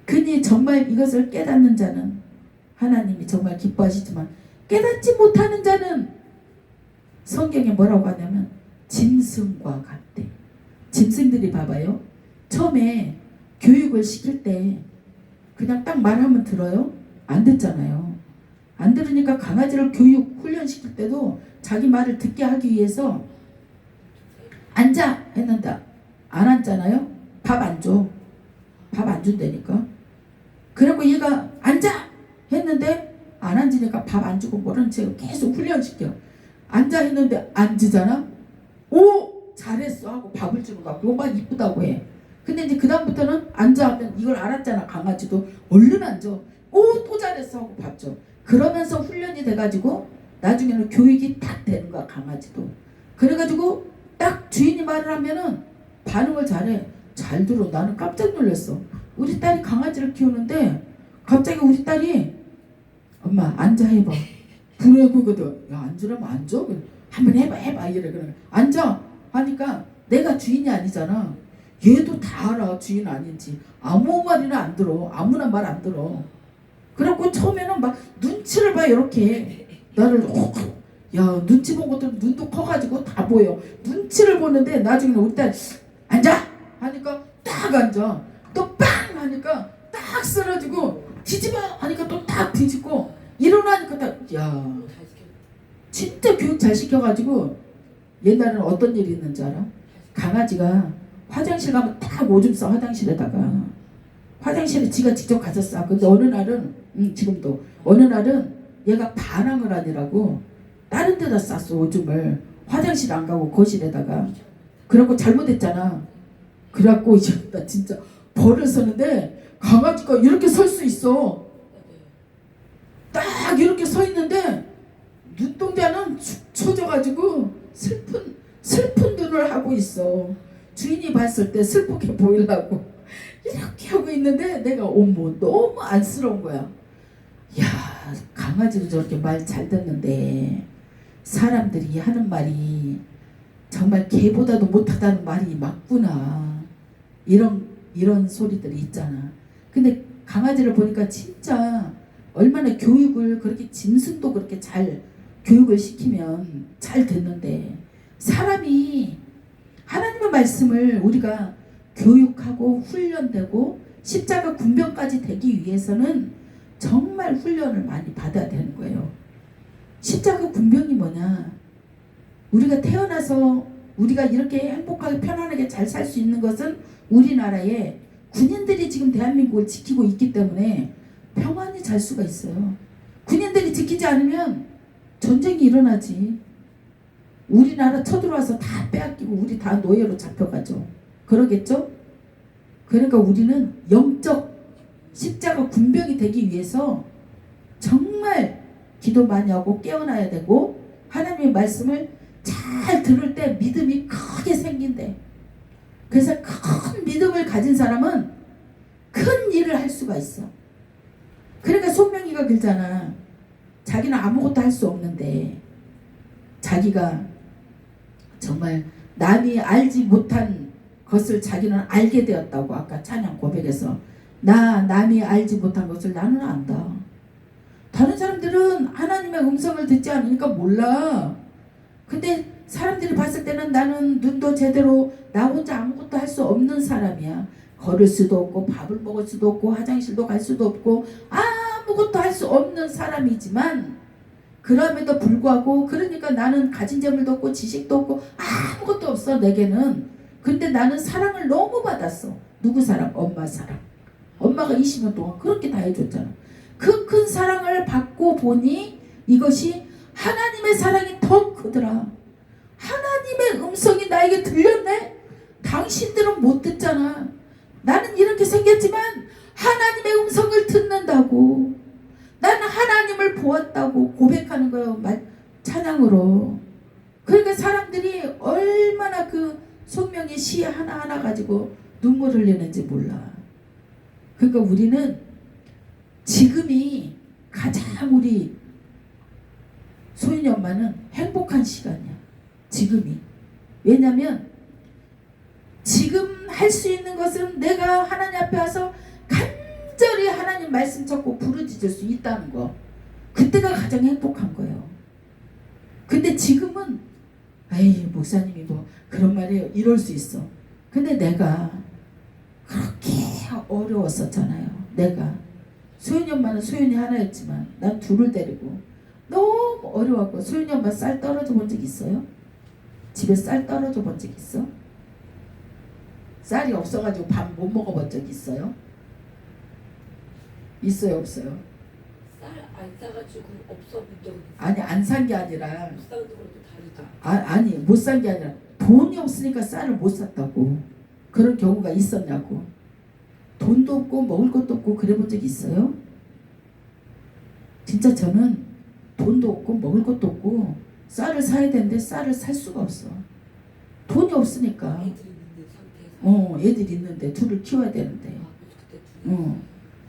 그니 정말 이것을 깨닫는 자는 하나님이 정말 기뻐하시지만 깨닫지 못하는 자는 성경에 뭐라고 하냐면 짐승과 같대. 짐승들이 봐봐요. 처음에 교육을 시킬 때 그냥 딱 말하면 들어요? 안 듣잖아요. 안 들으니까 강아지를 교육 훈련시킬 때도 자기 말을 듣게 하기 위해서 앉아 했는데 안 앉잖아요. 밥 안 줘. 밥 안 준다니까. 그리고 얘가 앉아 했는데 안 앉으니까 밥 안 주고 뭐라는 채로 계속 훈련시켜. 앉아 했는데 앉으잖아. 오 잘했어 하고 밥을 주는 거야. 그거 막 이쁘다고 해. 근데 이제 그 다음부터는 앉아 하면 이걸 알았잖아. 강아지도 얼른 앉아. 오 또 잘했어 하고 밥 줘. 그러면서 훈련이 돼가지고 나중에는 교육이 딱 되는 거야. 강아지도. 그래가지고 딱 주인이 말을 하면은 반응을 잘해. 잘 들어. 나는 깜짝 놀랐어. 우리 딸이 강아지를 키우는데 갑자기 우리 딸이 엄마 앉아 해봐. 그래 그거든. 야 앉으라면 앉아. 한번 해봐 이래. 그래 앉아 하니까 내가 주인이 아니잖아. 얘도 다 알아 주인 아닌지. 아무 말이나 안 들어. 아무나 말 안 들어. 그래갖고 처음에는 막 눈치를 봐 이렇게 나를 야 눈치 본 것도 눈도 커가지고 다 보여. 눈치를 보는데 나중에는 우리 딸 앉아 하니까 딱 앉아. 또 빵 하니까 딱 쓰러지고 뒤집어 하니까 또 딱 뒤집고 일어나니까 딱 야 진짜 교육 잘 시켜가지고 옛날에는 어떤 일이 있는지 알아? 강아지가 화장실 가면 딱 오줌 싸 화장실에다가 화장실에 지가 직접 가서 싸. 근데 어느 날은 지금도 어느 날은 얘가 반항을 하느라고 다른 데다 쌌어 오줌을. 화장실 안 가고 거실에다가. 그러고 잘못했잖아. 그래갖고 이제 나 진짜 거를 서는데 강아지가 이렇게 설 수 있어. 딱 이렇게 서 있는데 눈동자는 축 처져가지고 슬픈 눈을 하고 있어. 주인이 봤을 때 슬프게 보이려고 이렇게 하고 있는데 내가 어머 너무 안쓰러운 거야. 야, 강아지도 저렇게 말 잘 듣는데 사람들이 하는 말이 정말 개보다도 못하다는 말이 맞구나. 이런 소리들이 있잖아. 근데 강아지를 보니까 진짜 얼마나 교육을 그렇게 짐승도 그렇게 잘 교육을 시키면 잘 듣는데 사람이 하나님의 말씀을 우리가 교육하고 훈련되고 십자가 군병까지 되기 위해서는 정말 훈련을 많이 받아야 되는 거예요. 십자가 군병이 뭐냐? 우리가 태어나서 우리가 이렇게 행복하게 편안하게 잘 살 수 있는 것은 우리나라에 군인들이 지금 대한민국을 지키고 있기 때문에 평안히 잘 수가 있어요. 군인들이 지키지 않으면 전쟁이 일어나지. 우리나라 쳐들어와서 다 빼앗기고 우리 다 노예로 잡혀가죠. 그러겠죠? 그러니까 우리는 영적 십자가 군병이 되기 위해서 정말 기도 많이 하고 깨어나야 되고 하나님의 말씀을 잘 들을 때 믿음이 크게 생긴대. 그래서 큰 믿음을 가진 사람은 큰 일을 할 수가 있어. 그러니까 손명이가 그러잖아. 자기는 아무것도 할 수 없는데 자기가 정말 남이 알지 못한 것을 자기는 알게 되었다고 아까 찬양 고백에서 남이 알지 못한 것을 나는 안다. 다른 사람들은 하나님의 음성을 듣지 않으니까 몰라. 근데 사람들이 봤을 때는 나는 눈도 제대로 나 혼자 아무것도 할 수 없는 사람이야. 걸을 수도 없고 밥을 먹을 수도 없고 화장실도 갈 수도 없고 아무것도 할 수 없는 사람이지만 그럼에도 불구하고 그러니까 나는 가진 재물도 없고 지식도 없고 아무것도 없어 내게는. 근데 나는 사랑을 너무 받았어. 누구 사랑? 엄마 사랑. 엄마가 20년 동안 그렇게 다 해줬잖아. 그 큰 사랑을 받고 보니 이것이 하나님의 사랑이 더 크더라. 하나님의 음성이 나에게 들렸네. 당신들은 못 듣잖아. 나는 이렇게 생겼지만 하나님의 음성을 듣는다고. 나는 하나님을 보았다고 고백하는 거예요. 찬양으로. 그러니까 사람들이 얼마나 그 손명의 시 하나하나 가지고 눈물 흘리는지 몰라. 그러니까 우리는 지금이 가장 우리 소윤이 엄마는 행복한 시간이야. 지금이. 왜냐면 지금 할 수 있는 것은 내가 하나님 앞에 와서 간절히 하나님 말씀 찾고 부르짖을 수 있다는 거. 그때가 가장 행복한 거예요. 근데 지금은 에이 목사님이 뭐 그런 말이에요. 이럴 수 있어. 근데 내가 그렇게 어려웠었잖아요. 내가 소윤이 엄마는 소윤이 하나였지만 난 둘을 데리고 너무 어려웠고 소윤이 엄마 쌀 떨어져 본 적 있어요? 집에 쌀 떨어져 본 적 있어? 쌀이 없어가지고 밥 못 먹어본 적 있어요? 있어요 없어요? 쌀 안 싸가지고 없어 본 적은 있어요. 아니 안 산 게 아니라 못 사는 것도 다르죠. 아니 못 산 게 아니라 돈이 없으니까 쌀을 못 샀다고. 그런 경우가 있었냐고. 돈도 없고 먹을 것도 없고 그래 본 적 있어요? 진짜 저는 돈도 없고 먹을 것도 없고 쌀을 사야 되는데 쌀을 살 수가 없어. 돈이 없으니까. 애들 있는데 상태에서. 애들이 있는데 둘을 키워야 되는데. 그때 둘이.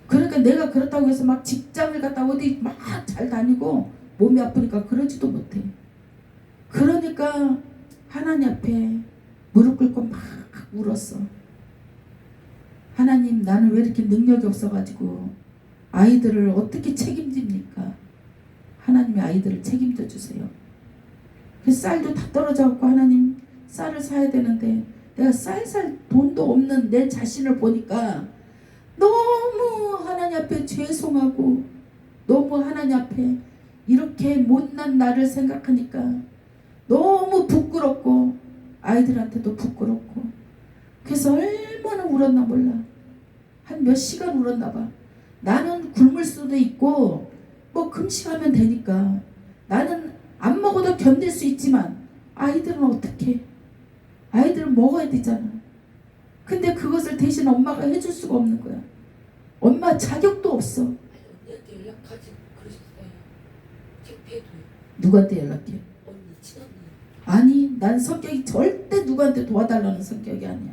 그러니까 내가 그렇다고 해서 막 직장을 갔다 어디 막 잘 다니고 몸이 아프니까 그러지도 못해. 그러니까 하나님 앞에 무릎 꿇고 막 울었어. 하나님 나는 왜 이렇게 능력이 없어가지고 아이들을 어떻게 책임집니까? 하나님이 아이들을 책임져 주세요. 그 쌀도 다 떨어져갖고 하나님 쌀을 사야 되는데 내가 쌀 살 돈도 없는 내 자신을 보니까 너무 하나님 앞에 죄송하고 너무 하나님 앞에 이렇게 못난 나를 생각하니까 너무 부끄럽고 아이들한테도 부끄럽고 그래서 얼마나 울었나 몰라. 한 몇 시간 울었나 봐. 나는 굶을 수도 있고 뭐 금식하면 되니까 나는 안 먹어도 견딜 수 있지만 아이들은 어떻게? 아이들은 먹어야 되잖아. 근데 그것을 대신 엄마가 해줄 수가 없는 거야. 엄마 자격도 없어. 아니, 언니한테 연락하지 그러셨어요. 창피해도요. 누구한테 연락해? 언니 친언니. 아니, 난 성격이 절대 누구한테 도와달라는 성격이 아니야.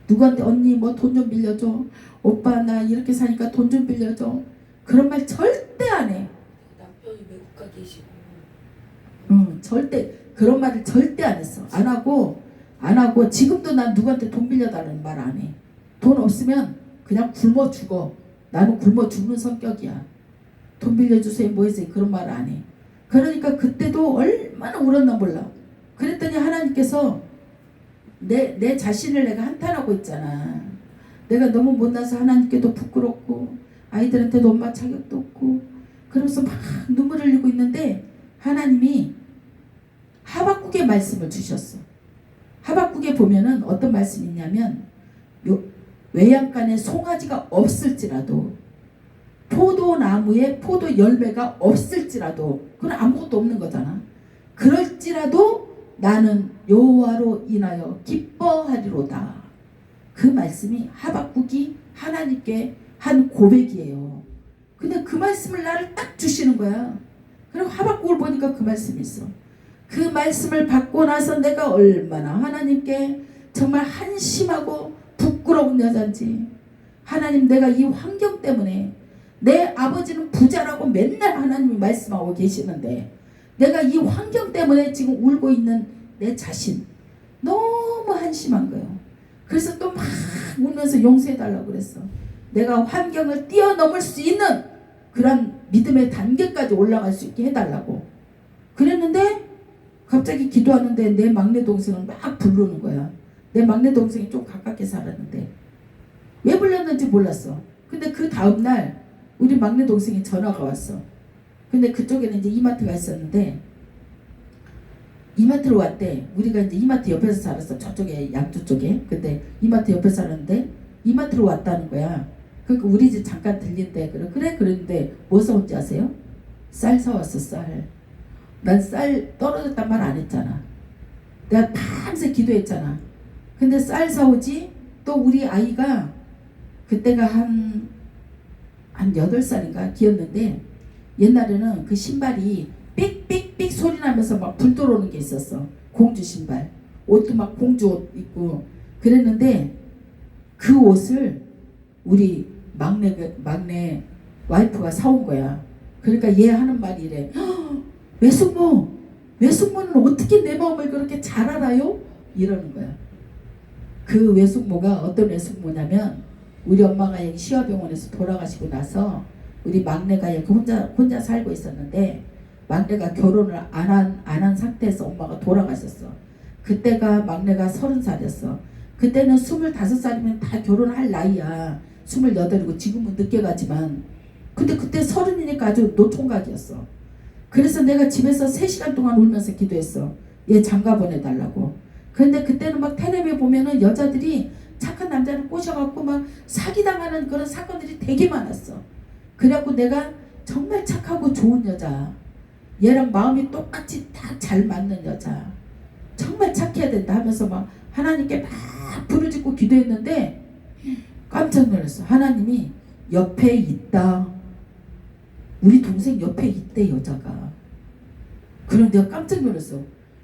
누구한테 언니 뭐 돈 좀 빌려줘. 오빠 나 이렇게 사니까 돈 좀 빌려줘. 그런 말 절대 안 해. 남편이 외국 가 계시고. 절대 그런 말을 절대 안 했어. 안 하고 지금도 난 누구한테 돈 빌려달라는 말 안 해. 돈 없으면 그냥 굶어 죽어. 나는 굶어 죽는 성격이야. 돈 빌려주세요 뭐 해주세요 그런 말 안 해. 그러니까 그때도 얼마나 울었나 몰라. 그랬더니 하나님께서 내 자신을 내가 한탄하고 있잖아. 내가 너무 못나서 하나님께도 부끄럽고 아이들한테도 엄마 자격도 없고 그러면서 막 눈물 흘리고 있는데 하나님이 하박국의 말씀을 주셨어. 하박국에 보면은 어떤 말씀이 있냐면 외양간에 송아지가 없을지라도 포도나무에 포도 열매가 없을지라도 그건 아무것도 없는 거잖아. 그럴지라도 나는 여호와로 인하여 기뻐하리로다. 그 말씀이 하박국이 하나님께 한 고백이에요. 근데 그 말씀을 나를 딱 주시는 거야. 그리고 하박국을 보니까 그 말씀이 있어. 그 말씀을 받고 나서 내가 얼마나 하나님께 정말 한심하고 부끄러운 여잔지. 하나님, 내가 이 환경 때문에 내 아버지는 부자라고 맨날 하나님이 말씀하고 계시는데 내가 이 환경 때문에 지금 울고 있는 내 자신 너무 한심한 거예요. 그래서 또 막 울면서 용서해달라고 그랬어. 내가 환경을 뛰어넘을 수 있는 그런 믿음의 단계까지 올라갈 수 있게 해달라고 그랬는데 갑자기 기도하는데 내 막내 동생은 막 부르는 거야. 내 막내 동생이 좀 가깝게 살았는데 왜 불렀는지 몰랐어. 근데 그 다음날 우리 막내 동생이 전화가 왔어. 근데 그쪽에는 이제 이마트가 있었는데 이마트로 왔대. 우리가 이제 이마트 옆에서 살았어. 저쪽에 양주 쪽에. 근데 이마트 옆에 살았는데 이마트로 왔다는 거야. 그러니까 우리 집 잠깐 들린대. 그래 그랬는데 뭐 사온지 아세요? 쌀 사왔어. 쌀. 난 쌀 떨어졌단 말 안 했잖아. 내가 밤새 기도했잖아. 근데 쌀 사오지. 또 우리 아이가 그때가 한 8살인가 기었는데 옛날에는 그 신발이 삑삑삑 소리 나면서 막 불 들어오는 게 있었어. 공주 신발. 옷도 막 공주 옷 입고 그랬는데 그 옷을 우리 막내 와이프가 사온 거야. 그러니까 얘 하는 말이 이래. 외숙모는 어떻게 내 마음을 그렇게 잘 알아요? 이러는 거야. 그 외숙모가 어떤 외숙모냐면 우리 엄마가 여기 시화병원에서 돌아가시고 나서 우리 막내가 여기 혼자 살고 있었는데 막내가 결혼을 안 한 상태에서 엄마가 돌아가셨어. 그때가 막내가 30살이었어. 그때는 25살이면 다 결혼할 나이야. 28이고 지금은 늦게 가지만 근데 그때 30이니까 아주 노총각이었어. 그래서 내가 집에서 3시간 동안 울면서 기도했어. 얘 장가 보내달라고. 그런데 그때는 막 텔레비에 보면은 여자들이 착한 남자를 꼬셔갖고 막 사기당하는 그런 사건들이 되게 많았어. 그래갖고 내가 정말 착하고 좋은 여자, 얘랑 마음이 똑같이 다 잘 맞는 여자, 정말 착해야 된다 하면서 막 하나님께 막 불을 짓고 기도했는데 깜짝 놀랐어. 하나님이 옆에 있다. 우리 동생 옆에 있대 여자가. 그럼 내가 깜짝 놀랐어.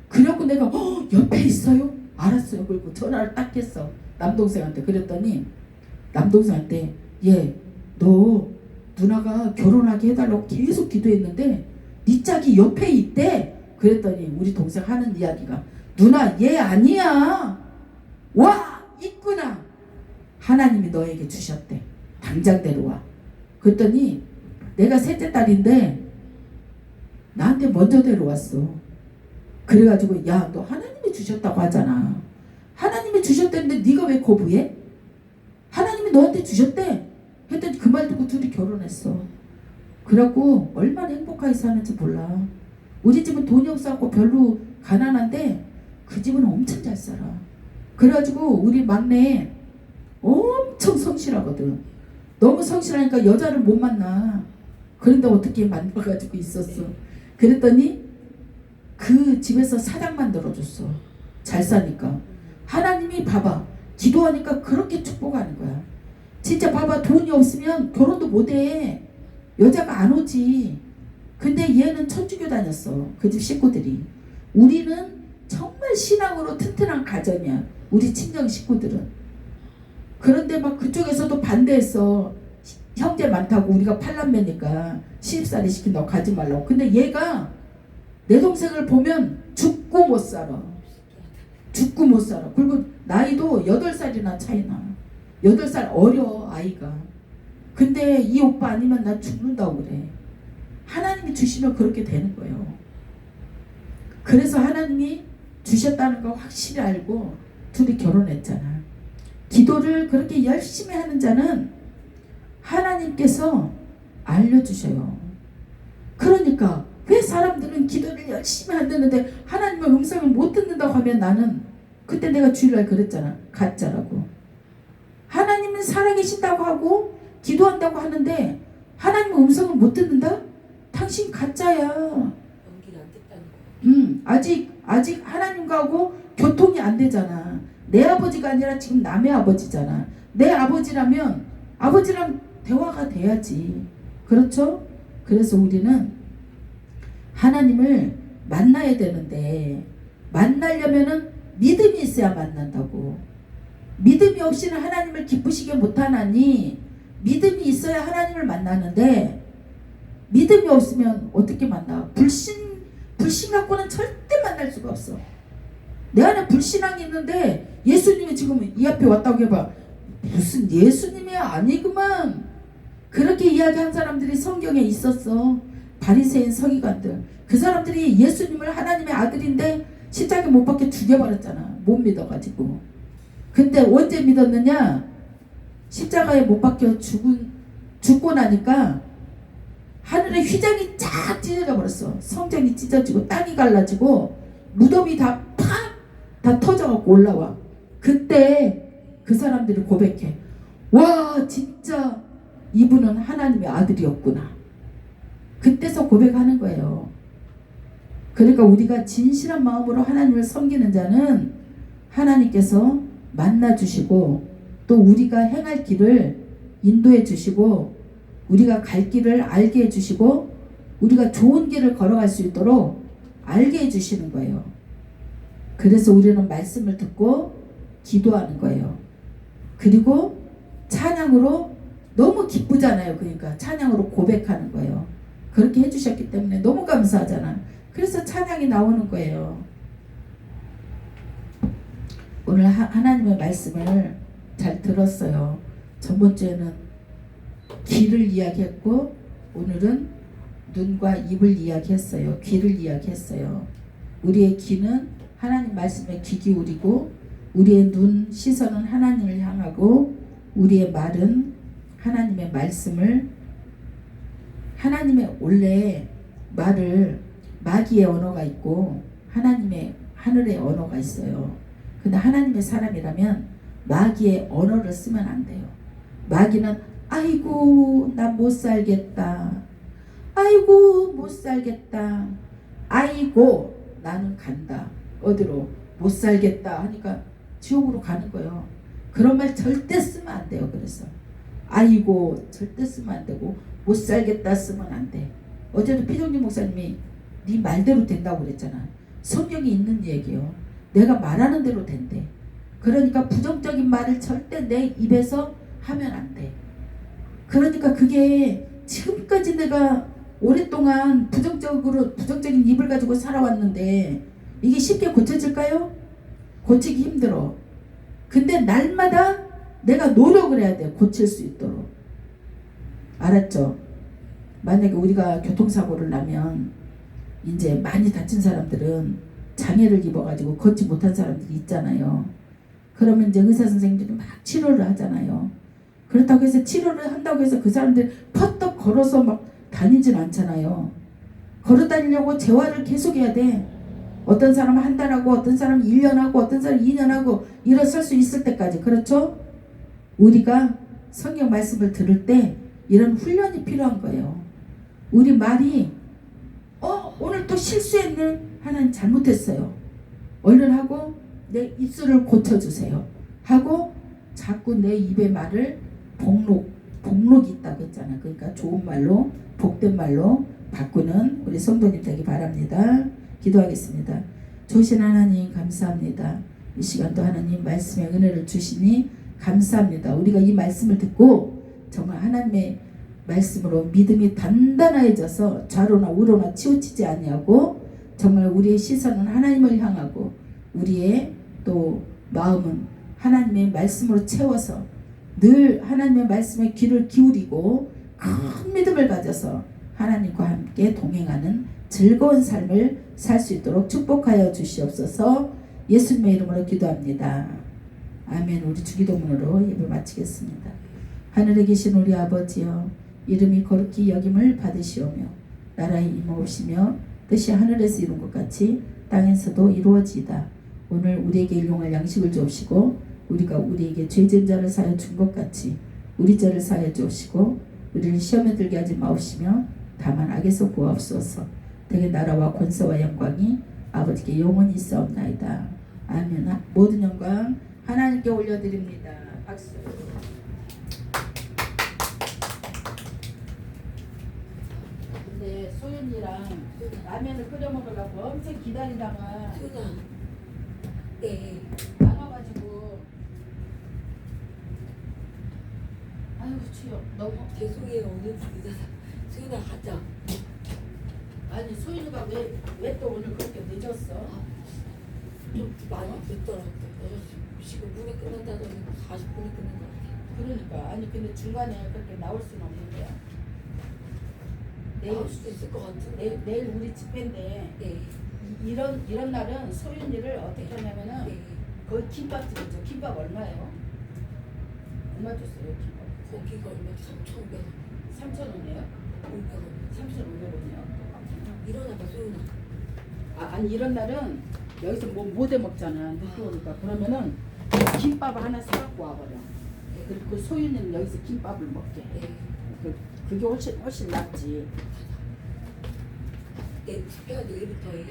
그래갖고 내가 옆에 있어요? 알았어요. 그리고 전화를 딱 했어. 남동생한테. 그랬더니 남동생한테 얘 너 누나가 결혼하게 해달라고 계속 기도했는데 네 짝이 옆에 있대. 그랬더니 우리 동생 하는 이야기가 누나 얘 아니야. 와 있구나. 하나님이 너에게 주셨대. 당장 데려와. 그랬더니 내가 셋째 딸인데 나한테 먼저 데려왔어. 그래가지고 야 너 하나님이 주셨다고 하잖아. 하나님이 주셨다는데 네가 왜 거부해? 하나님이 너한테 주셨대. 했더니 그 말 듣고 둘이 결혼했어. 그래갖고 얼마나 행복하게 사는지 몰라. 우리 집은 돈이 없어갖고 별로 가난한데 그 집은 엄청 잘 살아. 그래가지고 우리 막내 엄청 성실하거든. 너무 성실하니까 여자를 못 만나. 그런데 어떻게 만나가지고 있었어. 그랬더니 그 집에서 사장 만들어줬어. 잘 사니까. 하나님이 봐봐. 기도하니까 그렇게 축복하는 거야. 진짜 봐봐, 돈이 없으면 결혼도 못해. 여자가 안 오지. 근데 얘는 천주교 다녔어. 그 집 식구들이. 우리는 정말 신앙으로 튼튼한 가정이야. 우리 친정 식구들은. 그런데 막 그쪽에서도 반대했어. 형제 많다고, 우리가 팔남매니까 시집살이 시킨다고 가지 말라고. 근데 얘가 내 동생을 보면 죽고 못 살아. 죽고 못 살아. 그리고 나이도 8살이나 차이나. 8살 어려, 아이가. 근데 이 오빠 아니면 나 죽는다고 그래. 하나님이 주시면 그렇게 되는 거예요. 그래서 하나님이 주셨다는 거 확실히 알고 둘이 결혼했잖아. 기도를 그렇게 열심히 하는 자는 하나님께서 알려주셔요. 그러니까 왜 사람들은 기도를 열심히 한다는데 하나님의 음성을 못 듣는다고 하면, 나는 그때 내가 주일날 그랬잖아. 가짜라고. 하나님은 살아계신다고 하고 기도한다고 하는데 하나님의 음성을 못 듣는다? 당신 가짜야. 연기가 안 됐다는 거. 아직 하나님과하고 교통이 안 되잖아. 내 아버지가 아니라 지금 남의 아버지잖아. 내 아버지라면 아버지랑 대화가 돼야지. 그렇죠? 그래서 우리는 하나님을 만나야 되는데, 만나려면은 믿음이 있어야 만난다고. 믿음이 없이는 하나님을 기쁘시게 못하나니 믿음이 있어야 하나님을 만나는데, 믿음이 없으면 어떻게 만나? 불신 갖고는 절대 만날 수가 없어. 내 안에 불신앙이 있는데 예수님이 지금 이 앞에 왔다고 해봐. 무슨 예수님이 아니구만. 그렇게 이야기한 사람들이 성경에 있었어. 바리새인 서기관들. 그 사람들이 예수님을 하나님의 아들인데 십자가에 못 박혀 죽여버렸잖아. 못 믿어가지고. 근데 언제 믿었느냐? 십자가에 못 박혀 죽고 나니까 하늘에 휘장이 쫙 찢어져 버렸어. 성전이 찢어지고 땅이 갈라지고 무덤이 다 터져갖고 올라와. 그때 그 사람들이 고백해. 와, 진짜 이분은 하나님의 아들이었구나. 그때서 고백하는 거예요. 그러니까 우리가 진실한 마음으로 하나님을 섬기는 자는 하나님께서 만나주시고 또 우리가 행할 길을 인도해 주시고 우리가 갈 길을 알게 해주시고 우리가 좋은 길을 걸어갈 수 있도록 알게 해주시는 거예요. 그래서 우리는 말씀을 듣고 기도하는 거예요. 그리고 찬양으로 너무 기쁘잖아요. 그러니까 찬양으로 고백하는 거예요. 그렇게 해주셨기 때문에 너무 감사하잖아. 그래서 찬양이 나오는 거예요. 오늘 하나님의 말씀을 잘 들었어요. 저번 주에는 귀를 이야기했고 오늘은 눈과 입을 이야기했어요. 귀를 이야기했어요. 우리의 귀는 하나님 말씀에 귀 기울이고 우리의 눈 시선은 하나님을 향하고 우리의 말은 하나님의 말씀을, 하나님의 원래 말을 마귀의 언어가 있고 하나님의 하늘의 언어가 있어요. 근데 하나님의 사람이라면 마귀의 언어를 쓰면 안 돼요. 마귀는 아이고 나 못 살겠다. 아이고 못 살겠다. 아이고 나는 간다. 어디로? 못 살겠다 하니까 지옥으로 가는 거예요. 그런 말 절대 쓰면 안 돼요. 그래서 아이고 절대 쓰면 안 되고 못 살겠다 쓰면 안 돼. 어제도 피정진 목사님이 네 말대로 된다고 그랬잖아. 성경이 있는 얘기요. 내가 말하는 대로 된대. 그러니까 부정적인 말을 절대 내 입에서 하면 안 돼. 그러니까 그게 지금까지 내가 오랫동안 부정적인 입을 가지고 살아왔는데 이게 쉽게 고쳐질까요? 고치기 힘들어. 근데 날마다 내가 노력을 해야 돼. 고칠 수 있도록. 알았죠? 만약에 우리가 교통사고를 나면 이제 많이 다친 사람들은 장애를 입어가지고 걷지 못한 사람들이 있잖아요. 그러면 이제 의사 선생님들이 막 치료를 하잖아요. 그렇다고 해서 치료를 한다고 해서 그 사람들 퍼떡 걸어서 막 다니진 않잖아요. 걸어 다니려고 재활을 계속 해야 돼. 어떤 사람은 한 달 하고 어떤 사람은 1년 하고 어떤 사람은 2년 하고 일어설 수 있을 때까지. 그렇죠? 우리가 성경 말씀을 들을 때 이런 훈련이 필요한 거예요. 우리 말이 오늘 또 실수했네. 하나님 잘못했어요. 얼른 하고 내 입술을 고쳐주세요. 하고 자꾸 내 입에 말을 복록이 있다고 했잖아. 그러니까 좋은 말로 복된 말로 바꾸는 우리 성도님 되기 바랍니다. 기도하겠습니다. 좋으신 하나님 감사합니다. 이 시간도 하나님 말씀의 은혜를 주시니 감사합니다. 우리가 이 말씀을 듣고 정말 하나님의 말씀으로 믿음이 단단해져서 좌로나 우로나 치우치지 아니하고 정말 우리의 시선은 하나님을 향하고 우리의 또 마음은 하나님의 말씀으로 채워서 늘 하나님의 말씀에 귀를 기울이고 큰 믿음을 가져서 하나님과 함께 동행하는 즐거운 삶을 살 수 있도록 축복하여 주시옵소서. 예수님의 이름으로 기도합니다. 아멘. 우리 주기도문으로 예배 마치겠습니다. 하늘에 계신 우리 아버지여, 이름이 거룩히 여김을 받으시오며 나라의 임하옵시며 뜻이 하늘에서 이룬 것 같이 땅에서도 이루어지이다. 오늘 우리에게 일용할 양식을 주옵시고 우리가 우리에게 죄진 자를 사하여 준 것 같이 우리 죄를 사하여 주옵시고 우리를 시험에 들게 하지 마옵시며 다만 악에서 구하옵소서. 되게 나라와 권세와 영광이 아버지께 영원히 있사옵나이다. 아멘. 모든 영광 하나님께 올려드립니다. 박수. 근데 소윤이랑 라면을 끓여 먹으려고 엄청 기다리다가 소윤아, 네. 나가가지고 아유 추워. 너무 죄송해요. 오늘 늦어서. 소윤아 가자. 아니 소윤이가 왜 또 오늘 그렇게 늦었어? 좀 많이 늦더라고요. 6시 지금 문이 끝난다더니 40분이 끝난 것 같아요. 그러니까 아니 근데 중간에 그렇게 나올 수는 없는데요. 나올 수도 있을 것 같은데. 내일 우리 집회인데 네. 이런 날은 소윤이를 어떻게 하냐면은 네. 거기 김밥집이죠. 김밥 얼마예요? 얼마 줬어요 김밥? 거기가 얼마? 3,500원. 3,000원이에요? 500원. 3,500원이요? 일어나봐 소윤아. 아니 이런 날은 여기서 못 해 먹잖아. 늦게 오니까 그러면은 김밥 하나 사갖고 와버려. 그리고 그 소윤이는 여기서 김밥을 먹게. 네. 그게 훨씬 낫지. 네, 집회가 내일부터예요.